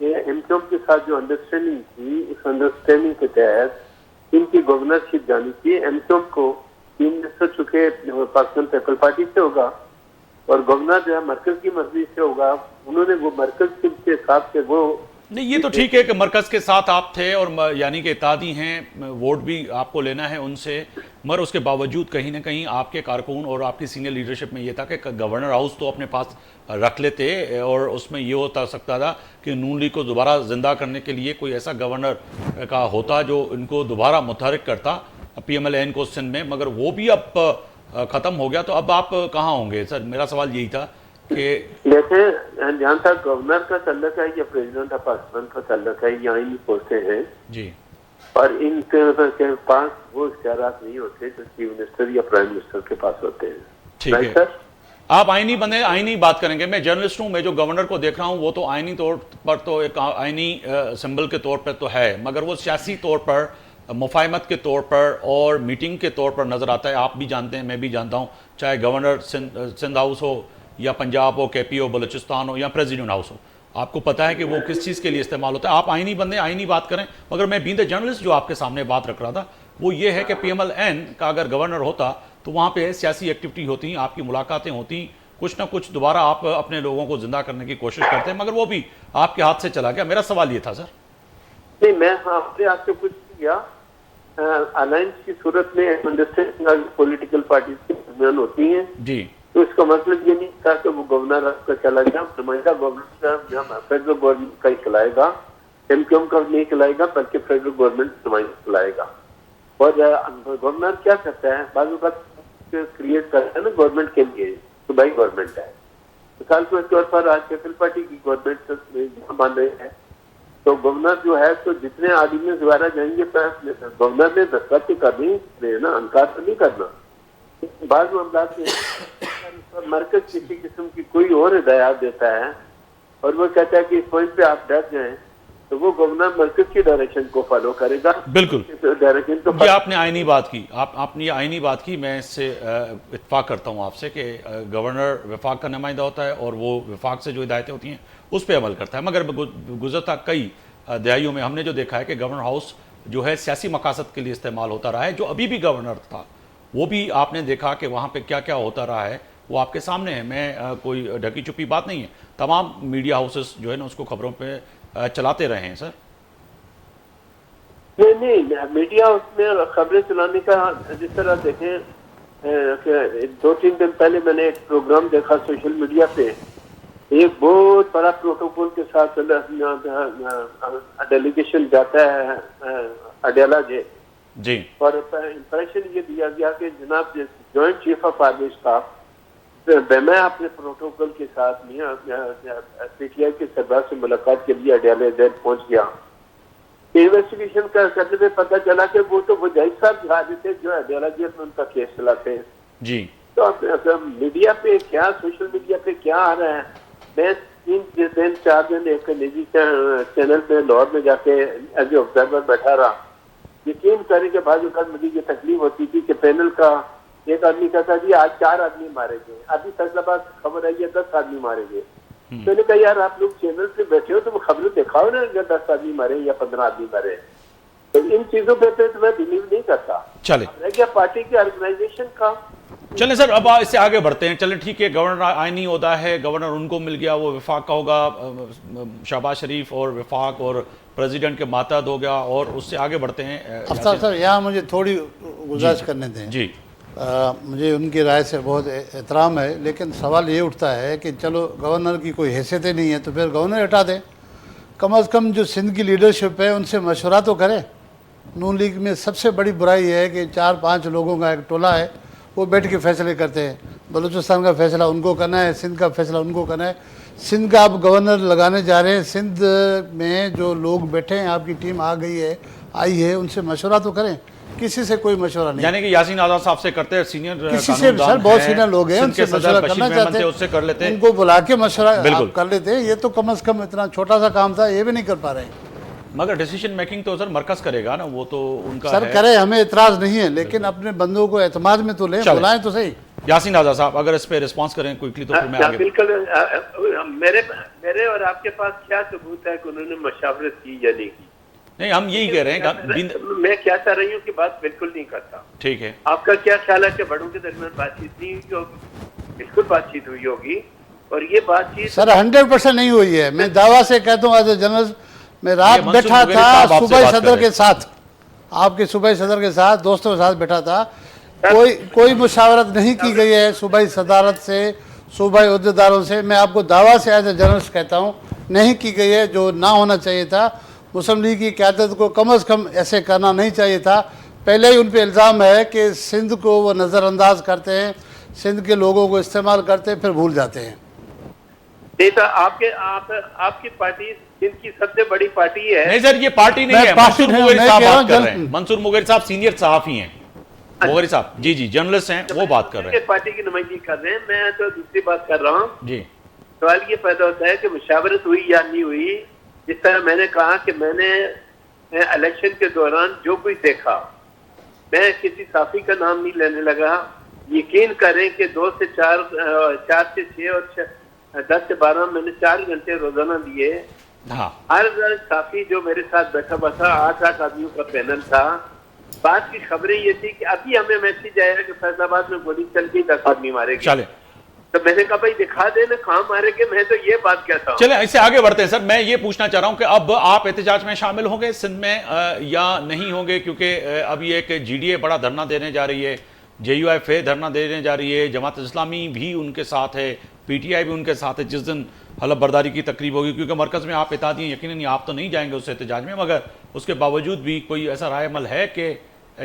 कि एमक्यूएम के साथ जो अंडरस्टैंडिंग थी उस अंडरस्टैंडिंग के तहत इनकी गवर्नरशिप जानी चाहिए। एमक्यूएम को 3 मिनिस्टर चुके पाकिस्तान पीपल पार्टी से होगा और गवर्नर जो है मरकज की मर्जी से होगा। उन्होंने वो मरकज के हिसाब से वो नहीं, ये तो ठीक है कि मरकज के साथ आप थे और यानी कि इत्तेहादी हैं, वोट भी आपको लेना है उनसे, मगर उसके बावजूद कहीं ना कहीं आपके कारकुन और आपकी सीनियर लीडरशिप में ये था कि गवर्नर हाउस तो अपने पास रख लेते और उसमें ये होता सकता था कि नून लीग को दोबारा जिंदा करने के लिए कोई ऐसा गवर्नर का होता जो इनको दोबारा मुतहरिक करता PMLN को सिंध में, मगर वो भी अब ख़त्म हो गया। तो अब आप कहाँ होंगे सर? मेरा सवाल यही था कि जैसे जहाँ तक गवर्नर का तल्लक है या प्रेसिडेंट ऑफ पाकिस्तान का तल्लक है, यहाँ ही पोस्टें हैं जी, और इनके पास वो इख्तियारात नहीं होते जो चीफ मिनिस्टर या प्राइम मिनिस्टर के पास होते हैं। ठीक है सर, आप आईनी बने, आईनी बात करेंगे। मैं जर्नलिस्ट हूँ, मैं जो गवर्नर को देख रहा हूँ वो तो आईनी तौर पर तो एक आईनी सिंबल के तौर पर तो है, मगर वो सियासी तौर पर, मुफाहमत के तौर पर और मीटिंग के तौर पर नज़र आता है। आप भी जानते हैं, मैं भी जानता हूँ, चाहे गवर्नर सिंध हाउस हो या पंजाब हो, KP हो, बलूचिस्तान हो या प्रेसिडेंट हाउस हो, आपको पता है कि वो किस चीज़ के लिए इस्तेमाल होता है। आप आईनी बंदे, आईनी बात करें, मगर मैं बीइंग द जर्नलिस्ट जो आपके सामने बात रख रहा था वो ये है कि PMLN का अगर गवर्नर होता तो वहाँ पे सियासी एक्टिविटी होती, आपकी मुलाकातें होती, कुछ ना कुछ दोबारा आप अपने लोगों को जिंदा करने की कोशिश करते हैं, मगर वो भी आपके हाथ से चला गया। मेरा सवाल ये था सर। नहीं, मैं आपसे कुछ किया अलायंस की सूरत में अंडरस्टैंडिंग पॉलिटिकल पार्टीज के दरमियान होती हैं जी, तो इसका मतलब ये नहीं था कि वो गवर्नर आपका चला गया, नुमाइंदा गवर्नर फेडरल गवर्नमेंट का ही चलाएगा, एमक्यूएम का नहीं चलाएगा, बल्कि फेडरल गवर्नमेंट नुमाइंदा चलाएगा। और गवर्नर क्या करता है, बाजू का क्रिएट करता है ना गवर्नमेंट के लिए, तो भाई गवर्नमेंट है। मिसाल के तौर पर आज पीपल पार्टी की गवर्नमेंट मान रही है तो गवर्नर जो है तो जितने आदमी दोबारा जाएंगे गवर्नर ने दस्तखत करनी देना, अनकार तो नहीं करना। बाद मामला में मरकज किसी किस्म की कोई और हिदायत देता है और वो कहता है कि इस पॉइंट पे आप डर जाएं तो वो गवर्नर मरकज की डायरेक्शन को फॉलो करेगा। बिल्कुल, डायरेक्शन तो ये आपने आईनी बात की, आपने ये आईनी बात की, मैं इससे इत्तेफाक करता हूँ आपसे कि गवर्नर वफाक का नुमाइंदा होता है और वो वफाक से जो हिदायतें होती हैं उस पर अमल करता है। मगर गुज़रता कई दहाइयों में हमने जो देखा है कि गवर्नर हाउस जो है सियासी मकासद के लिए इस्तेमाल होता रहा है। जो अभी भी गवर्नर था वो भी आपने देखा कि वहाँ पे क्या क्या होता रहा है, वो आपके सामने है। मैं कोई ढकी छुपी बात नहीं है, तमाम मीडिया हाउसेस जो है ना उसको खबरों पे चलाते रहे हैं सर। नहीं, मीडिया उसमें खबरें चलाने का जिस तरह देखें 2-3 दिन पहले मैंने एक प्रोग्राम देखा सोशल मीडिया पे, एक बहुत बड़ा प्रोटोकॉल के साथ डेलीगेशन जाता है अडेला जी, और इंप्रेशन ये दिया गया कि जनाब joint chief of army staff मैं अपने प्रोटोकॉल के साथ PTI के सरदार से मुलाकात के लिए अडेला जेल पहुंच गया। इन्वेस्टिगेशन करने में पता चला कि वो तो वजाई साहब जहाज थे जो अडेला जेल में उनका केस चलाते हैं जी। तो मीडिया पे क्या, सोशल मीडिया पे क्या आ रहा है, मैं 3-4 दिन एक निजी चैनल पे लाहौर में जाके एज ऑब्जर्वर बैठा रहा। यकीन करने के बाद मुझे ये तकलीफ होती थी कि पैनल का एक आदमी कहता जी आज 4 आदमी मारे गए, अभी फैसलाबाद खबर आई है 10 आदमी मारे गए। मैंने कहा यार आप लोग चैनल पे बैठे हो तो वो खबरें दिखाओ ना, अगर 10 आदमी मरे या 15 आदमी मरे। तो इन चीजों पे तो मैं बिलीव नहीं करता। चले रह गया पार्टी के ऑर्गेनाइजेशन का। चलें सर, अब इससे आगे बढ़ते हैं। चलें ठीक है, गवर्नर आइनी होता है, गवर्नर उनको मिल गया, वो विफाक का होगा, शहबाज शरीफ और विफाक और प्रेसिडेंट के मातहत हो गया, और उससे आगे बढ़ते हैं। अफ्तार सर, यहाँ मुझे थोड़ी गुजारिश करने दें जी। मुझे उनकी राय से बहुत एहतराम है, लेकिन सवाल ये उठता है कि चलो गवर्नर की कोई हैसियत ही नहीं है तो फिर गवर्नर हटा दें। कम अज़ कम जो सिंध की लीडरशिप है उनसे मशवरा तो करें। नून लीग में सबसे बड़ी बुराई है कि 4-5 लोगों का एक टोला है, वो बैठ के फैसले करते हैं। बलूचिस्तान का फैसला उनको करना है, सिंध का फैसला उनको करना है। सिंध का आप गवर्नर लगाने जा रहे हैं, सिंध में जो लोग बैठे हैं, आपकी टीम आई है, उनसे मशवरा तो करें। किसी से कोई मशवरा नहीं, यानी कि यासीन आज़ाद साहब से करते हैं, सीनियर किसी से सर बहुत सीनियर लोग हैं, उनसे मशवरा करना चाहते हैं, उससे कर लेते हैं, उनको बुला के मशवरा आप कर लेते हैं। ये तो कम अज़ कम इतना छोटा सा काम था, ये भी नहीं कर पा रहे हैं। मगर डिसीजन मेकिंग तो सर मरकज करेगा ना, वो तो उनका सर है। करे, हमें इतराज नहीं है, लेकिन अपने बंदों को एतमाद में तो लें, बुलाएं तो सही। यासीन आज़ाद साहब अगर इस पे रिस्पांस करें क्विकली तो फिर मैं आगे। बिल्कुल। मेरे और आपके पास क्या सबूत है कि उन्होंने मशावरत की या नहीं की? नहीं, हम यही कह रहे हैं। मैं क्या चाह रही हूँ कि बात बिल्कुल नहीं करता। ठीक है, आपका क्या ख्याल है कि बड़ों के दरमियान बातचीत नहीं हुई होगी? बिल्कुल बातचीत हुई होगी, और ये बातचीत सर 100% नहीं हुई है। मैं दावा से कहता हूँ एज ए जनरल, मैं रात बैठा था सूबाई सदर के साथ, आपके सूबाई सदर के साथ, दोस्तों के साथ बैठा था। कोई मुशावरत नहीं की गई है सूबाई सदारत से, सूबाई अहदेदारों से। मैं आपको दावा से एज ए जर्नलिस्ट कहता हूँ नहीं की गई है, जो ना होना चाहिए था। मुस्लिम लीग की क़यादत को कम अज़ कम ऐसे करना नहीं चाहिए था। पहले ही उन पर इल्ज़ाम है कि सिंध को वो नज़रअंदाज करते हैं, सिंध के लोगों को इस्तेमाल करते हैं, फिर भूल जाते हैं। नहीं तो आपकी पार्टी सिंध की सबसे बड़ी पार्टी है। नहीं सर, ये पार्टी नहीं है, मंसूर मुगेरी साहब बात कर रहे हैं। मंसूर मुगेरी साहब सीनियर सहाफ़ी हैं। मुगेरी साहब जी जर्नलिस्ट हैं, वो बात कर रहे हैं। पार्टी की नुमाइंदगी कर रहे हैं, मैं तो दूसरी बात कर रहा हूँ जी। सवाल ये पैदा होता है कि मुशावरत हुई या नहीं हुई। जिस तरह मैंने कहा कि मैंने इलेक्शन के दौरान जो कुछ देखा, मैं किसी साफी का नाम नहीं लेने लगा। यकीन करें कि 2 से 4, 4 से 6 और 10 से 12 मैंने 4 घंटे रोजाना दिए। हाँ, हर साफी जो मेरे साथ बैठा हुआ था, 8 आदमियों का पैनल था। बात की खबरें ये थी कि अभी हमें मैसेज आया कि फैसलाबाद में गोली चल गई, 10 आदमी मारे गए। चले, तो मैंने कहा भाई दिखा दे ना कहाँ मारे गए, मैं तो ये बात कहता हूँ। चले इससे आगे बढ़ते हैं सर। मैं ये पूछना चाह रहा हूँ कि अब आप एहतजाज में शामिल होंगे सिंध में या नहीं होंगे, क्योंकि अभी एक GDA बड़ा धरना देने जा रही है, JUIF धरना देने जा रही है, जमात इस्लामी भी उनके साथ है, PTI भी उनके साथ है। जिस दिन हलफ बर्दारी की तकरीब होगी, क्योंकि मरकज़ में आप इत्तेहादी हैं, यकीनन आप तो नहीं जाएंगे उस एहतजाज में, मगर उसके बावजूद भी कोई ऐसा राय अमल है कि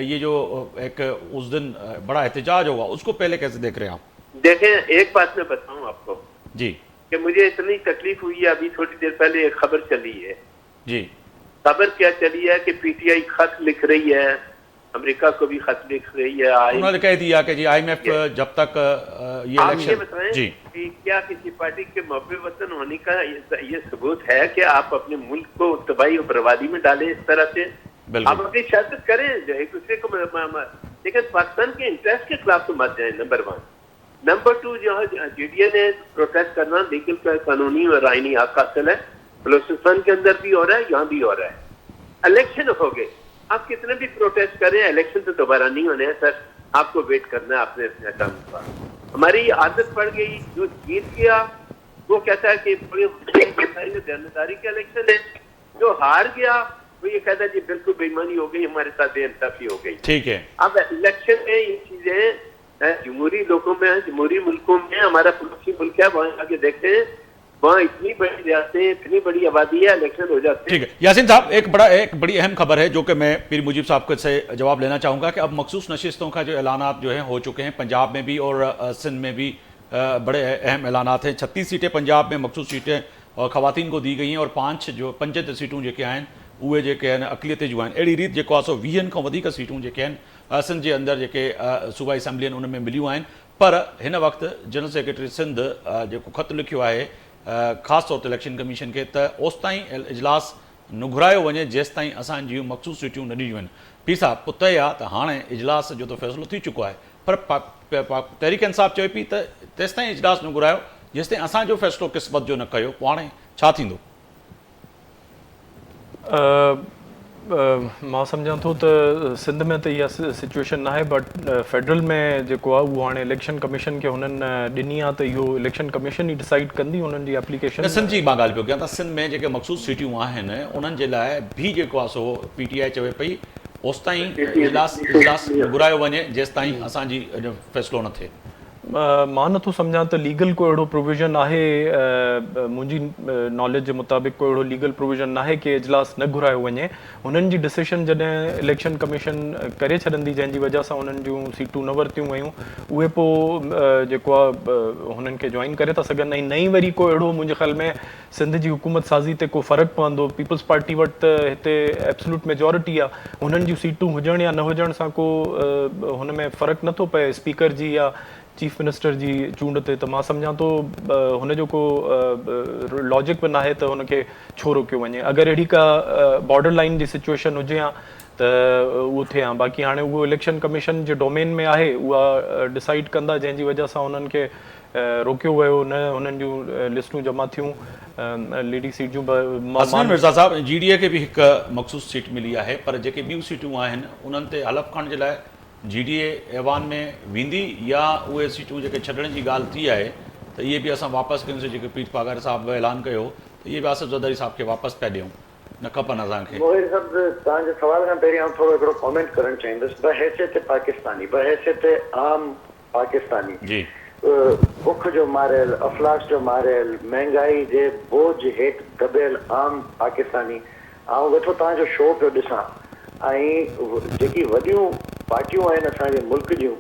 ये जो एक उस दिन बड़ा एहतजाज होगा, उसको पहले कैसे देख रहे हैं आप? देखें, एक बात मैं बताऊं आपको जी कि मुझे इतनी तकलीफ हुई है। अभी थोड़ी देर पहले एक खबर चली है जी। खबर क्या चली है कि PTI खत लिख रही है, अमेरिका को भी खत लिख रही है। उन्होंने कह दिया कि जी IMF जब तक ये आप ये इलेक्शन बताएं जी कि क्या किसी पार्टी के मौके वतन होने का ये सबूत है कि आप अपने मुल्क को तबाही और बर्बादी में डालें इस तरह से? आप अपनी सियासत करें, जो एक दूसरे को लेकिन पाकिस्तान के इंटरेस्ट के खिलाफ तो मत जाए, नंबर 1। नंबर 2, जहाँ GDA ने प्रोटेस्ट करना बिल्कुल कानूनी और आईनी हक हासिल है। बलूचिस्तान के अंदर भी हो रहा है, यहाँ भी हो रहा है। इलेक्शन हो गए, आप कितने भी प्रोटेस्ट करें, इलेक्शन तो दोबारा नहीं होने हैं सर। आपको वेट करना है अपने टर्म पर। हमारी आदत पड़ गई, जो जीत गया वो कहता है कि जिम्मेदारी का इलेक्शन है, जो हार गया वो ये कहता है जी बिल्कुल बेईमानी हो गई, हमारे साथ बेइंसाफी हो गई। ठीक है। अब इलेक्शन में ये चीजें जमहूरी लोगों में, जमहूरी मुल्कों में, हमारा पड़ोसी मुल्क है, वहाँ आगे देखते हैं, वहाँ इतनी बड़ी रियासतें, इतनी बड़ी आबादी है, इलेक्शन हो जाते हैं। ठीक है यासीन साहब, एक बड़ी अहम खबर है जो कि मैं पीर मुजीब साहब से जवाब लेना चाहूँगा कि अब मखसूस नशिस्तों का जो ऐलानात जो है हो चुके हैं पंजाब में भी और सिंध में भी। बड़े अहम ऐलानात हैं। 36 सीटें पंजाब में मखसूस सीटें और ख़वातीन को दी गई हैं, और 5 जो 75 सीटूं जेके आहिनि उहे जेके आहिनि अक़लियत जूं आहिनि। अहिड़ी रीति जेको आहे सो 20 खां वधीक सीटूं जेके आहिनि सिंध जे अंदरि जेके सूबाई असैम्बली आहिनि उन में मिलियूं आहिनि। पर हिन वक़्तु जनरल सेक्रेटरी सिंध जेको ख़तु लिखियो आहे ख़ासि तौर ते इलेक्शन कमीशन खे, त ओसिताईं इजलास नुघरायो वञे जेसिताईं असांजियूं मखसूस सीटियूं न ॾिनियूं आहिनि। पीर साहब, पोइ तय आहे त हाणे इजलास जो त फ़ैसिलो थी चुको आहे, पर पर तहरीक इंसाफ़ चए पई त तेसिताईं इजलास न घुरायो जेसिताईं असांजो फ़ैसिलो क़िस्मत जो न कयो, पोइ हाणे छा थींदो? मां सम्झां थो त सिंध में त इहा सिचुएशन न आहे, बट फेडरल में जेको आहे उहो हाणे इलेक्शन कमीशन खे हुननि ॾिनी आहे त इहो इलेक्शन कमीशन ई डिसाइड कंदी हुननि जी एप्लीकेशन। सिंध जी मां ॻाल्हि पियो कयां त सिंध में जेके मख़सूस सीटियूं आहिनि उन्हनि जे लाइ बि जेको आहे सो PTI चवे पई ओसिताईं इजलास घुरायो वञे जेसिताईं असांजी फ़ैसिलो न थिए। मां नथो सम्झां त लीगल को अहिड़ो प्रोविज़न आहे, मुंहिंजी नॉलेज जे मुताबिक़ को अहिड़ो लीगल प्रोविज़न न आहे कि इजलास न घुरायो वञे। हुननि जी डिसीशन जॾहिं इलेक्शन कमीशन करे छॾंदी जंहिंजी वजह सां हुननि जूं सीटूं न वरितियूं वयूं, उहे पोइ जेको आहे हुननि खे जॉइन करे था सघनि। ऐं नई वरी को अहिड़ो मुंहिंजे ख़्याल में सिंध जी हुकूमत साज़ी ते को फ़र्क़ु पवंदो। पीपल्स पार्टी वटि त हिते एब्सोल्यूट मेजॉरिटी आहे, हुननि जूं सीटूं हुजण या न हुजण सां को हुन में फ़र्क़ु नथो पए स्पीकर जी या चीफ मिनिस्टर जी चूंड ते। त मां सम्झां थो हुनजो को लॉजिक बि न आहे त हुनखे छो रोकियो वञे। अगरि अहिड़ी का बॉर्डर लाइन जी सिचुएशन हुजे हा त उहो थिए हा, बाक़ी हाणे उहो इलेक्शन कमीशन जे डोमेन में आहे, उहा डिसाइड कंदा जंहिंजी वजह सां हुननि खे रोकियो वियो न, हुननि जूं लिस्टूं जमा थियूं लेडी सीट जूं। हसनैन मिर्ज़ा साहब, GDA खे बि हिकु मख़सूस सीट मिली आहे, पर जेके ॿियूं सीटूं आहिनि उन्हनि ते हलफ़ खणण जे लाइ GDA ऐवान में वेंदी या उहे सीटूं जेके छॾण जी ॻाल्हि थी आहे त इहे बि असां वापसि कयूंसीं, जेके पीर पागार साहिबु ऐलान कयो त इहे बि आसिफ़ ज़रदारी साहिब खे वापसि पिया ॾियूं, न खपनि असांखे। मोहित साहब, तव्हांजे सवाल खां पहिरीं आउं थोरो हिकिड़ो कॉमेंट करणु चाहींदुसि। बहैसियत पाकिस्तानी, बहैसियत आम पाकिस्तानी, जी बुख जो मारियल, अफ़लास जो मारियल, महांगाई जे बोझ हेठि दबियल आम पाकिस्तानी, आउं वेठो तव्हांजो शो पियो ॾिसां, ऐं जेकी वॾियूं पार्टियूं आहिनि असांजे मुल्क जूं,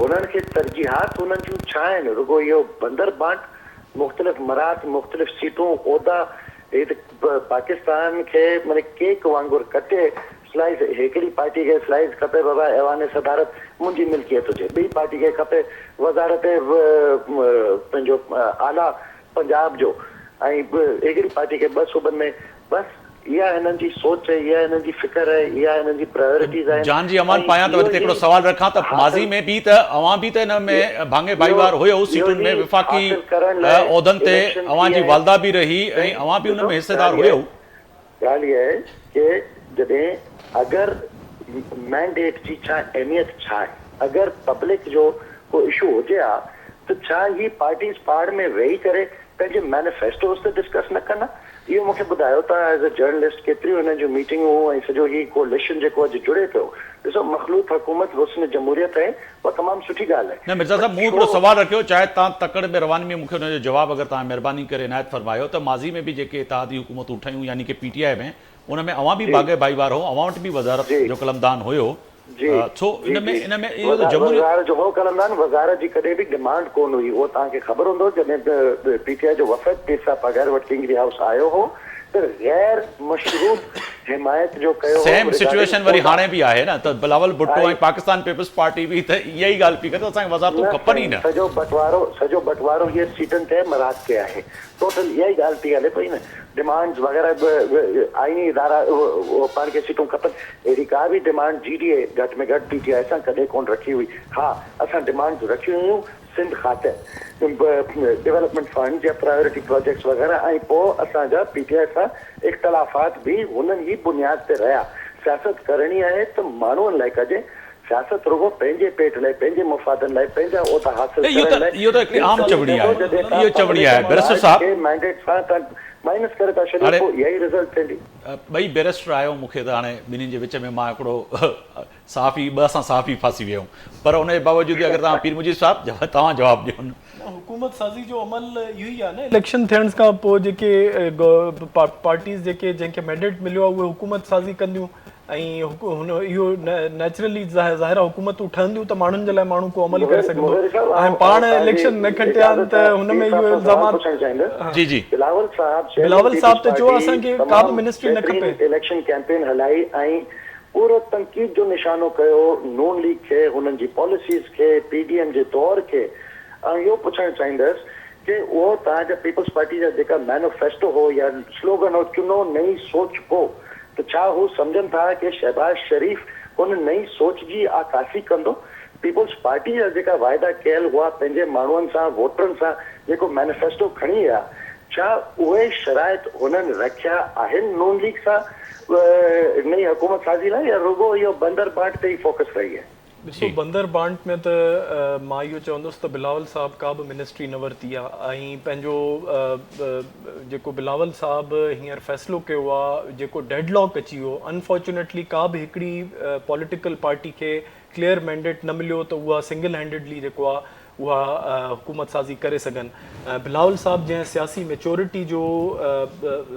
उन्हनि खे तरजीहात उन्हनि जूं छा आहिनि? रुगो इहो बंदर बांट, मुख़्तलिफ़ मरात, मुख़्तलिफ़ सीटूं, उहिदा, हे त पाकिस्तान खे माने केक वांगुरु कटे स्लाइस। हिकिड़ी पार्टी खे स्लाइस खपे बाबा ऐवान सदारत मुंहिंजी मिल्कियत हुजे, ॿी पार्टी खे खपे वज़ारत पंहिंजो आला पंजाब जो, ऐं हिकिड़ी पार्टी खे 2 सूबनि में। बसि इहा हिननि जी सोच आहे, इहा हिननि जी फ़िक्र आहे, इहा हिननि जी प्रायोरिटीज़ आहिनि। जान जी अमान पायां त वरी हिकिड़ो सवाल रखां त माज़ी में बि त अवां बि त हिन में भाङे भाईवार हुयो, सीटुनि में विफ़ाक़ी उहिदनि ते अवां जी वालदा बि रही ऐं अवां बि हुन में हिसेदार हुयो। ॻाल्हि इहा आहे कि जॾहिं अगरि मैंडेट जी छा अहमियत छा आहे, अगरि पब्लिक जो को इशू हुजे हा त छा ही पार्टीज़ पाण में वेही करे पंहिंजे मैनिफेस्टोस ते डिस्कस न कंदा? इहो मूंखे ॿुधायो तव्हां एज़ अ जर्नलिस्ट, केतिरियूं हिन जूं मीटिंगूं ऐं सॼो ही कोलिशन जेको अॼु जुड़े पियो। ॾिसो, मख़लूत हुकूमत हुस्न जमहूरियत आहे, उहा तमामु सुठी ॻाल्हि आहे। न मिर्ज़ा साहब, मूं हिकिड़ो सवाल रखियो, चाहे तव्हां तकड़ में रवानी में मूंखे हुनजो जवाबु अगरि तव्हां महिरबानी करे इनायत फरमायो त माज़ी में बि जेके इत्तेहादी हुकूमतूं ठहियूं यानी कि PTI में, उन में अवां बि बाग़े भाईवार हो, अवां वटि बि वज़ारत जो कलमदान हुयो। छो इन में इहो त वज़ार जो हो कलमदान, वज़ारत जी कॾहिं बि डिमांड कोन हुई। उहो तव्हांखे ख़बर हूंदो, जॾहिं PTI जो वफ़द पीर साहब पघार वटि किंगरी हाउस आयो हो त गैर मशरूत हिमायत जो कयो। सेम सिचुएशन वरी हाणे बि आहे न, त बिलावल भुट्टो ऐं पाकिस्तान पीपल्स पार्टी बि त इहा ई ॻाल्हि पई करे त असांखे वज़ारतूं खपनि ई न। सॼो बंटवारो हीअ सीटनि ते मराद ते आहे, टोटल इहा ई ॻाल्हि थी हले पई न। डिमांड्स वग़ैरह आईनी इदारा पाण खे सीटूं खपनि, अहिड़ी का बि डिमांड GDA घटि में घटि PTI सां कॾहिं कोन रखी हुई। हा, असां डिमांड्स रखियूं हुयूं सिंध खाते, डेवलपमेंट फंड या प्रायोरिटी प्रोजेक्ट्स वग़ैरह, ऐं पोइ असांजा PTI सां इख़्तिलाफ़ात बि हुननि ई बुनियाद ते रहिया। सियासत करणी आहे त माण्हुनि लाइ कजे, सियासत रुगो पंहिंजे पेट लाइ, पंहिंजे मुफ़ादनि लाइ, पंहिंजा ओता हासिल करण लाइ। इहो त हिकिड़ी आम चवणी आहे, इहो चवणी आहे बैरिस्टर साहब, मैंडेट सां तव्हां माइनस करे था छॾियो, पोइ इहा ई रिज़ल्ट थींदी। ॿई बैरिस्टर आहियो, मूंखे त हाणे ॿिन्हिनि जे विच में मां हिकिड़ो साफ़ी ॿ सां साफ़ी फासी वियो, पर उन जे बावजूदि अगरि तव्हां पीर मुजीब साहब तव्हां जवाबु ॾियो। हुकूमत साज़ी जो अमल इहो ई आहे न, इलेक्शन थियण खां पोइ जेके पार्टीज़ जेके जंहिंखे मैंडेट मिलियो आहे उहे हुकूमत साज़ी कंदियूं, ऐं इहो नेचुरली ज़ाहिर हुकूमतूं ठहंदियूं त माण्हुनि जे लाइ माण्हू को अमल करे सघंदो। ऐं पाण इलेक्शन न खटिया त हुन में इहो इल्ज़ामात। जी जी, बिलावल साहब त चयो असांखे का बि मिनिस्ट्री न खपे। इलेक्शन कैंपेन हलाई ऐं पूरो तनक़ीद जो निशानो कयो नून लीग खे, हुननि जी पॉलिसीज़ खे, PDM जे दौर खे। ऐं इहो पुछणु चाहींदुसि कि उहो तव्हांजा पीपल्स पार्टी जा जेका मैनिफेस्टो हो या स्लोगन हो, चुनो नई सोच को, त छा हू सम्झनि था कि शहबाज शरीफ़ उन नई सोच जी आकासी कंदो? पीपुल्स पार्टी जा जेका वाइदा कयल हुआ पंहिंजे माण्हुनि सां वोटरनि सां जेको मैनिफेस्टो खणी विया, छा उहे शराइत हुननि रखिया आहिनि नून लीग सां नई हुकूमत साज़ी लाइ, या रुगो इहो बंदर बाट ते ई फोकस रही आहे? ॾिसो बंदर बांट में त मां इहो चवंदुसि त बिलावल साहब का बि मिनिस्ट्री न वरिती आहे ऐं पंहिंजो जेको बिलावल साहब हींअर फ़ैसिलो कयो आहे, जेको डेडलॉक अची वियो, अनफॉर्चुनेटली का बि हिकिड़ी पॉलिटिकल पार्टी खे क्लियर मैंडेट न मिलियो त उहा सिंगल हैंडेडली जेको आहे उहा हुकूमत साज़ी करे सघनि। बिलावल साहब जंहिं सियासी मेच्योरिटी जो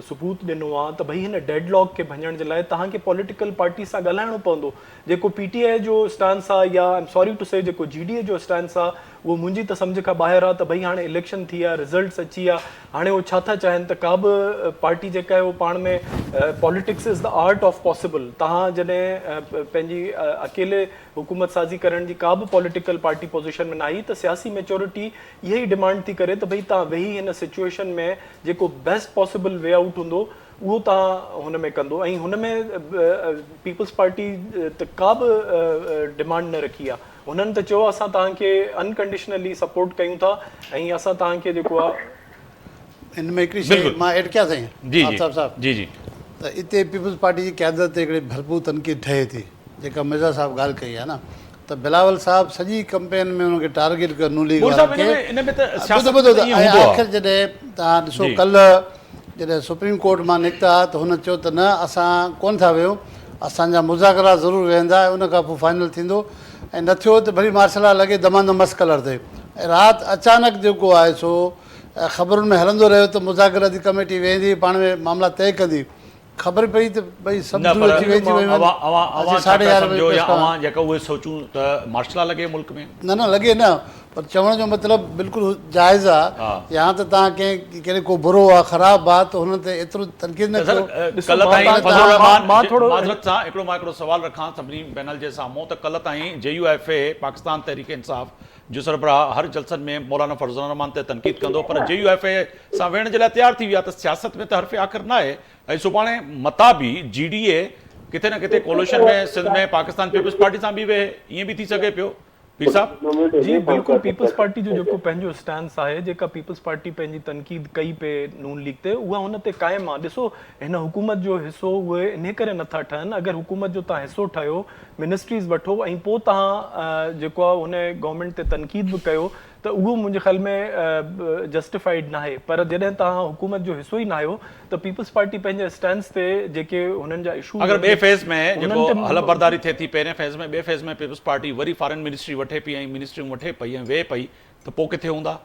सबूत ॾिनो आहे त भई हिन डेडलॉक खे भञण जे लाइ तव्हांखे पॉलिटिकल पार्टी सां ॻाल्हाइणो पवंदो। जेको PTI जो स्टांस आहे या आई एम सॉरी टू से जेको GDA जो स्टांस आहे उहो मुंहिंजी त सम्झ खां ॿाहिरि आहे त भई हाणे इलेक्शन थी आहे, रिज़ल्ट्स अची आहे, हाणे उहो छा था चाहिनि त का बि पार्टी जेका आहे उहो पाण में politics is the art of possible. तव्हां जॾहिं पंहिंजी अकेले हुकूमत साज़ी करण जी का बि पॉलिटिकल पार्टी पोज़ीशन में न आई त सियासी मेच्योरिटी इहा ई डिमांड थी करे त भई तव्हां वेही हिन सिचुएशन में जेको बेस्ट पॉसिबल वे आउट हूंदो उहो तव्हां हुन में कंदो। ऐं हुन में पीपल्स पार्टी त का बि डिमांड न रखी आहे। हुननि त चयो असां तव्हांखे अनकंडीशनली सपोर्ट कयूं था ऐं असां तव्हांखे जेको आहे इन में हिकिड़ी शइ मां एड कयां साईं जी आफ्ताब साहब, जी जी त हिते पीपल्स पार्टी जी क़यादत ते हिकिड़ी भरपूर तनक़ीद ठहे थी, जेका मिर्ज़ा साहब ॻाल्हि कई आहे न, त बिलावल साहब सॼी कैंपेन में हुनखे टारगेट कयो नून लीग वारनि खे। ॿुधो आख़िर जॾहिं तव्हां ॾिसो कल्ह जॾहिं सुप्रीम कोर्ट मां निकिता त हुन चयो त न असां कोन था वियूं, असांजा मुज़ाकरा ज़रूरु वेहंदा, उन खां पोइ फाइनल थींदो, ऐं न थियो त वरी मार्शल लॉ लॻे दमादम मस कलर ते। ऐं राति अचानक जेको आहे सो ख़बरुनि में हलंदो रहियो त मुज़ाकराती कमेटी वेंदी, पाण में मामला तइ कंदी। ख़बर पई त भई सभु अची वेही जेका उहे सोचूं त मार्शल लॉ लॻे मुल्क में, न लॻे न, पर चवण जो मतिलबु बिल्कुलु जाइज़ आहे। या त तव्हां कंहिं कहिड़े को बुरो आहे, ख़राबु आहे, त हुन ते एतिरो तनक़ीद न कयो। हिकिड़ो सवाल रखां सभिनी पैनल जे साम्हूं त कल्ह ताईं JUFA पाकिस्तान तहरीक इंसाफ़ जो सरबराह हर जलसनि में मौलाना फज़लुर रहमान ते तनक़ीद कंदो, पर JUFA सां वेहण जे लाइ तयारु थी विया। त सियासत में त हर्फ़ आख़िर न आहे, ऐं सुभाणे मता बि GDA किथे न किथे कोलिशन में सिंध में पाकिस्तान पीपल्स पार्टी सां बि वेहे, ईअं बि थी सघे पियो पीर साहब? जी बिल्कुलु, पीपल्स पार्टी जो जेको पंहिंजो स्टैंस आहे, जेका पीपल्स पार्टी पंहिंजी तनक़ीद कई पे नून लीग ते, उहा हुन ते क़ाइमु आहे। ॾिसो हिन हुकूमत जो हिसो उहे इन करे नथा ठहनि, अगरि हुकूमत जो तव्हां हिसो ठहियो, मिनिस्ट्रीज़ वठो ऐं पोइ तव्हां जेको आहे हुन गवर्नमेंट ते तनक़ीद बि कयो त उहो मुंहिंजे ख़्याल में जस्टिफाइड न आहे। पर जॾहिं तव्हां हुकूमत जो हिसो ई न आहियो त पीपल्स पार्टी पंहिंजे स्टैंड्स ते जेके हुननि जा इशू, अगरि ॿिए फेज़ में जेको हल बरदारी थिए थी, पहिरें फेज़ में ॿिए फेज़ में पीपल्स पार्टी वरी फॉरेन मिनिस्ट्री वठे पई ऐं मिनिस्ट्रियूं वठे पई ऐं वेहे पई, त पोइ किथे हूंदा?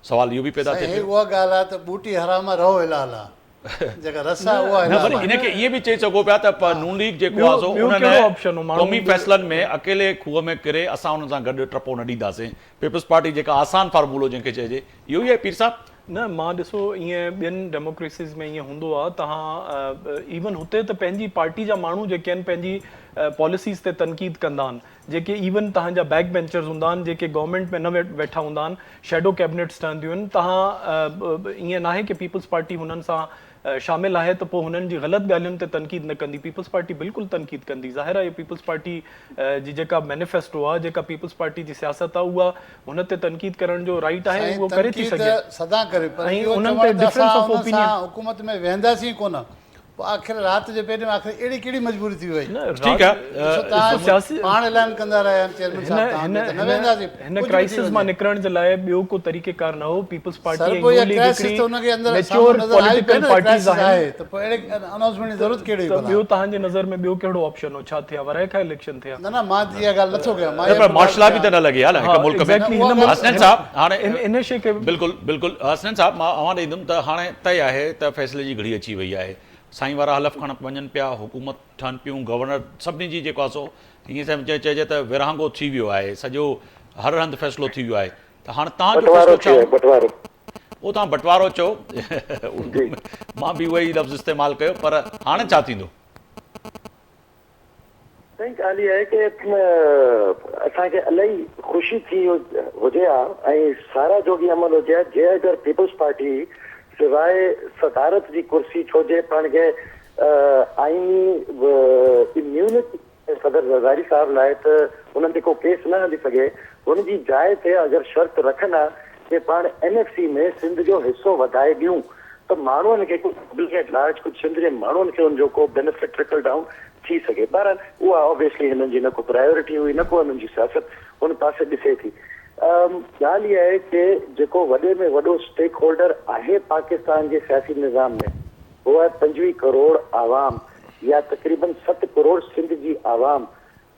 सवाल इहो बि पैदा थिए। उहा ॻाल्हि आहे त बूटी हराम रहो इलाल आहे, जेका रस आहे उहा इनखे ईअं बि चई सघो पिया त नून लीग जेको आहे क़ौमी फ़ैसिलनि में अकेले खूह में किरे असां हुन सां गॾु टपो न ॾींदासीं। पीपल्स पार्टी जेका आसान फार्मूलो जंहिंखे चइजे, इहो ई आहे पीर साहब? न, मां ॾिसो ईअं ॿियनि डेमोक्रेसीज़ में ईअं हूंदो आहे, तव्हां इवन हुते त पंहिंजी पार्टी जा माण्हू जेके आहिनि पंहिंजी पॉलिसीज़ ते तनक़ीद कंदा आहिनि, जेके इवन तव्हांजा बैक बेंचर्स हूंदा आहिनि, जेके गवर्नमेंट में न वेठा हूंदा आहिनि, शैडो कैबिनेट्स ठहंदियूं आहिनि, तव्हां ईअं न आहे की पीपल्स पार्टी हुननि सां शामिल आहे त पोइ हुननि जी ग़लति ॻाल्हियुनि ते तनक़ीद न कंदी। पीपल्स पार्टी बिल्कुलु तनक़ीद कंदी। ज़ाहिर आहे पीपल्स पार्टी जी जेका मैनिफेस्टो आहे, जेका पीपल्स पार्टी जी सियासत आहे, उहा हुन ते तनक़ीद करण जो राइट आहे, उहो करे थी सघे सदा करे, पर ऐं उन्हनि ते डिफरेंस ऑफ ओपिनियन हुकूमत में वेंदासीं कोन। पोइ आख़िर राति जे पेट में आख़िर अहिड़ी कहिड़ी मजबूरी थी वई? ठीकु आहे, पाण ऐलान कंदा रहिया चेयरमैन साहब, हिन क्राइसिस मां निकिरण जे लाइ ॿियो को तरीक़ेकार न हो। पीपल्स पार्टी ॿियो तव्हांजे नज़र में ॿियो कहिड़ो ऑप्शन हो? छा थिया वराइखा इलेक्शन थिया? न मां इहा ॻाल्हि नथो कयां, मार्शल लॉ बि त न लॻे आहे न मुल्क में। हसनैन साहब हाणे इन शइ खे बिल्कुलु हसनैन साहब मां आवाज़ ॾींदुमि त हाणे तय आहे त फ़ैसिले जी घड़ी अची वई आहे, साईं वारा हलफ़ खणप वञनि पिया, हुकूमत ठहनि पियूं, गवर्नर सभिनी जी जेको आहे सो हीअं चइजे त विरहांगो थी वियो आहे, सॼो हर हंधि फ़ैसिलो थी वियो आहे। त हाणे तव्हांजो उहो तव्हां बंटवारो चओ, मां बि उहो ई लफ़्ज़ इस्तेमालु कयो, पर हाणे छा थींदो? साईं ॻाल्हि इहा आहे की असांखे इलाही ख़ुशी थी हुजे हा ऐं सारा जोगी अमल हुजे हा जे अगरि पीपल्स पार्टी सिवाय सदारत जी कुर्सी छोजे पाण खे आईनी इम्यूनिटी सदर ज़रदारी साहब लाइ त उन्हनि ते को केस न हली सघे, हुनजी जाइ ते अगरि शर्त रखंदा कि पाण NFC में सिंध जो हिसो वधाए ॾियूं त माण्हुनि खे कुझु पब्लिक एट लार्ज, कुझु सिंध जे माण्हुनि खे हुनजो को बेनिफिट ट्रिकल डाउन थी सघे। बहरहाल उहा ऑब्वियसली हिननि जी न को प्रायोरिटी हुई, न को हिननि जी सियासत हुन पासे ॾिसे थी। ॻाल्हि इहा आहे कि जेको वॾे में वॾो स्टेक होल्डर आहे पाकिस्तान जे सियासी निज़ाम में, उहो आहे 25 करोड़ आवाम या तक़रीबन 7 करोड़ सिंध जी आवाम।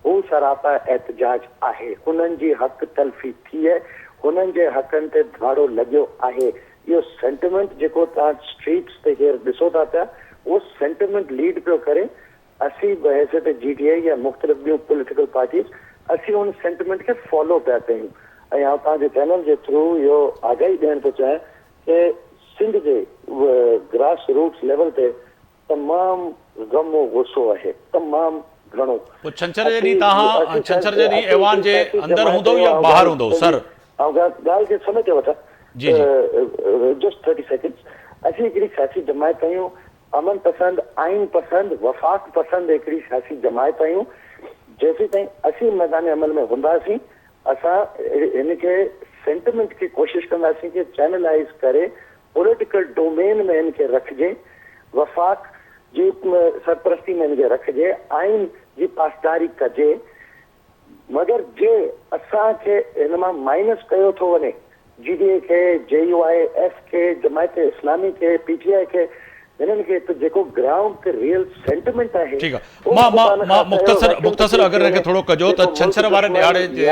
हू सरापा एहतजाज आहे, हुननि जी हक़ तलफ़ी थी आहे, हुननि जे हक़नि ते धाड़ो लॻियो आहे। इहो सेंटिमेंट जेको तव्हां स्ट्रीट्स ते हींअर ॾिसो था पिया, उहो सेंटिमेंट लीड पियो करे। असीं बहैसियत GTA या मुख़्तलिफ़ ॿियूं पॉलिटिकल पार्टीज़ असीं हुन सेंटिमेंट खे फॉलो पिया कयूं। ऐं आउं तव्हांजे चैनल जे थ्रू इहो आगाही ॾियणु थो चाहियां कि सिंध जे ग्रास रूट्स लेवल ते तमामु ग़मो गुस्सो आहे, तमामु घणो। पोइ छंछर जे ॾींहुं तव्हां छंछर जे ॾींहुं ऐवान जे अंदरि हूंदो या ॿाहिरि हूंदो सर? ऐं ॻाल्हि खे समेटे वठां, जी जस्ट 30 सेकेंड्स। असीं हिकिड़ी सियासी जमायत आहियूं, अमन पसंद, आइन पसंद, वफ़ाक़ पसंद हिकिड़ी सियासी जमायत आहियूं। जेसीं ताईं असीं मैदान अमल में हूंदासीं, असां हिनखे सेंटिमेंट खे कोशिशि कंदासीं कि चैनलाइज़ करे पॉलिटिकल डोमेन में हिनखे रखिजे, वफ़ाक़ जी सरपरस्ती में हिनखे रखिजे, आइन जी पासदारी कजे। मगर जे असांखे हिन मां माइनस कयो थो वञे, GDA खे, JUIF खे, जमायत इस्लामी खे, PTI खे, हिननि खे त जेको ग्राउंड ते रियल सेंटिमेंट आहे। ठीकु आहे, मां मुख़्तसर अगरि हिनखे थोरो कजो त छंछर वारे ॾियारे जे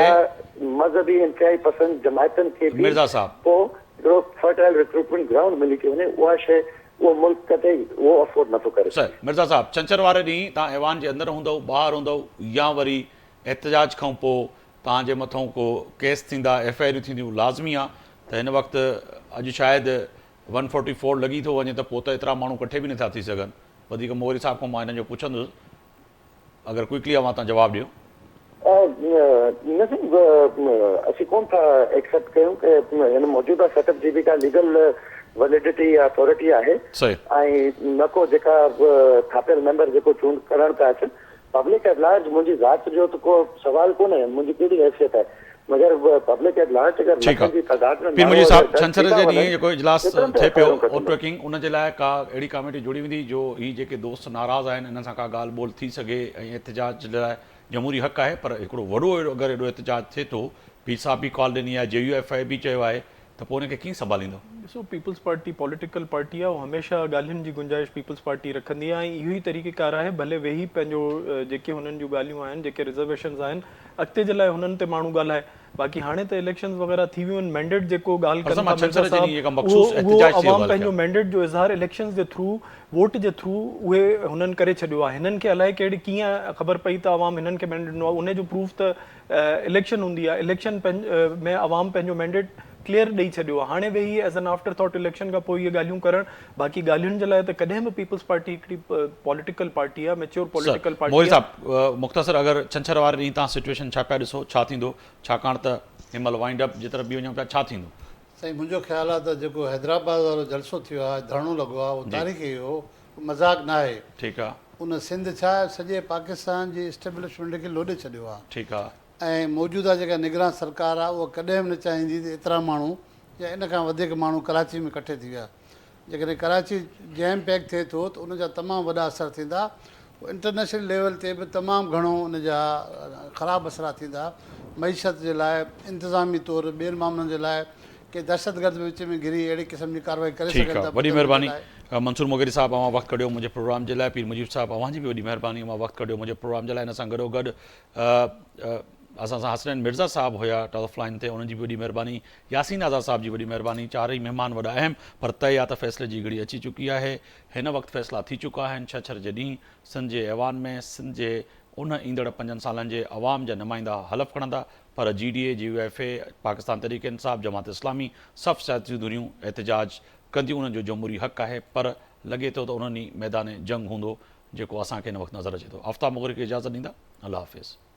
मज़हबी इंतिहाई पसंद जमायतनि खे मिर्ज़ा साहब पोइ हिकिड़ो फर्टाइल रिक्रूटमेंट ग्राउंड मिली थी वञे, उहा शइ उहो मुल्क कतई उहो अफोर्ड नथो करे। सर मिर्ज़ा साहब, छंछर वारे ॾींहुं तव्हां ऐवान जे अंदरि हूंदव, ॿाहिरि हूंदव, या वरी एहतजाज खां पोइ तव्हांजे मथां को केस थींदा, FIR थींदियूं, लाज़मी आहे त हिन वक़्तु अॼु शायदि 144 लॻी थो वञे त पोइ त एतिरा माण्हू इकट्ठे बि नथा थी सघनि। वधीक मोहरी साहब खां मां हिन जो पुछंदुसि, अगरि क्विकली आहे तव्हां जवाबु ॾियो। असीं कोन था एक्सेप्ट कयूं कि हिन मौजूदा सेटअप जी बि का लीगल वैलिडिटी या अथॉरिटी आहे, ऐं न को जेका थापियल मेंबर जेको चूंड करण था अचनि। पब्लिक एट लार्ज मुंहिंजी ज़ात जो त को सवाल कोन्हे, मुंहिंजी कहिड़ी हैसियत आहे, मगर पब्लिक एट लार्ज अगरि लखनि जी तादाद में पीर मुंहिंजी साहब छंछर जे ॾींहुं जेको इजलास थिए पियो ऑटवर्किंग, उन जे लाइ का अहिड़ी कमेटी जुड़ी वेंदी जो ही जेके दोस्त नाराज़ आहिनि हिन सां का ॻाल्हि ॿोल थी सघे, ऐं एहतजाज लाइ जमहूरी हक़ आहे, पर हिकिड़ो वॾो अगरि एॾो एहतजाज थिए थो, पीर साहब बि कॉल ॾिनी आहे, JUIF बि चयो आहे, त पोइ हुनखे कीअं संभालींदो? ॾिसो, पीपल्स पार्टी पॉलिटिकल पार्टी आहे, हमेशह ॻाल्हियुनि जी गुंजाइश पीपल्स पार्टी रखंदी आहे, ऐं इहो ई तरीक़ेकार आहे। भले वेही पंहिंजो जेके हुननि जूं ॻाल्हियूं आहिनि, जेके रिज़र्वेशन्स आहिनि, अॻिते जे लाइ हुननि ते माण्हू ॻाल्हाए। बाक़ी हाणे त इलेक्शंस वग़ैरह थी वियूं आहिनि, मैंडेट जेको ॻाल्हि कनि था मिर्ज़ा साहब, उहो अवाम पंहिंजो मैंडेट जो इज़हार इलेक्शंस जे थ्रू, वोट जे थ्रू उहे हुननि करे छॾियो आहे। हिननि खे अलाए कहिड़ी कीअं ख़बर पई त अवाम हिननि खे मैंडेट ॾिनो आहे, उन जो प्रूफ त इलेक्शन हूंदी आहे, इलेक्शन में अवाम पंहिंजो मैंडेट क्लियर ॾेई छॾियो आहे। हाणे वेही as an afterthought election खां पोइ इहे ॻाल्हियूं करणु, बाक़ी ॻाल्हियुनि जे लाइ त कॾहिं बि पीपल्स पार्टी हिकिड़ी पॉलिटिकल पार्टी आहे, मैच्योर पॉलिटिकल पार्टी आहे। साहब मुख़्तसर अगरि छंछर वारे ॾींहुं तव्हां सिचुएशन छा पिया ॾिसो, छा थींदो, छाकाणि त हिन महिल वाइंड अप जे तरफ़ बि वञूं पिया, छा थींदो? साईं, मुंहिंजो ख़्यालु आहे त जेको हैदराबाद वारो जलसो थियो आहे, धरणो लॻो आहे, उहो तारीख़ी हो, मज़ाक न आहे। ठीकु आहे, उन सिंध छा सॼे पाकिस्तान जी इस्टेब्लिशमेंट खे लोॾे छॾियो आहे। ठीकु आहे, ऐं मौजूदा जेका निगरान सरकार आहे उहा कॾहिं बि न चाहींदी त एतिरा माण्हू या इन खां वधीक माण्हू कराची में इकट्ठे थी विया। जेकॾहिं कराची जैम पैक थिए थो त उनजा तमामु वॾा असर थींदा, इंटरनेशनल लेवल ते बि तमामु घणो उनजा ख़राबु असर थींदा, मईशत जे लाइ, इंतिज़ामी तौरु ॿियनि मामलनि जे लाइ, के दहशतगर्द विच में घिरी अहिड़ी क़िस्म जी कार्रवाई करे सघनि था। वॾी महिरबानी मंसूर मोगेरी साहब, अवां वक़्तु कढियो मुंहिंजे प्रोग्राम जे लाइ। पीर मुजीब साहब, अवां जी बि वॾी महिरबानी, अवां वक़्तु कढियो मुंहिंजे प्रोग्राम जे लाइ। हिन सां गॾोगॾु असां सां हसनैन मिर्ज़ा साहब हुया टॉप लाइन ते, उन्हनि जी बि वॾी महिरबानी। यासीन आज़ाद साहब जी वॾी महिरबानी। चारई महिमान वॾा अहम, पर तय आहे त फ़ैसिले जी घड़ी अची चुकी आहे। हिन वक़्तु फ़ैसिला थी चुका आहिनि। छंछर जे ॾींहुं सिंध जे ऐवान में सिंध जे उन ईंदड़ 5 सालनि जे अवाम जा नुमाइंदा हलफ़ खणंदा, पर GDA, JUIF, पाकिस्तान तहरीक इंसाफ़, जमात इस्लामी सभु सियासी धुरियूं एहतजाज कंदियूं, उन्हनि जो जमहूरी हक़ आहे, पर लॻे थो त उन्हनि मैदान जंग हूंदो जेको असांखे हिन वक़्तु नज़र अचे थो। आफ्ताब मोगरी खे इजाज़त ॾींदा, अल्लाह हाफ़िज़।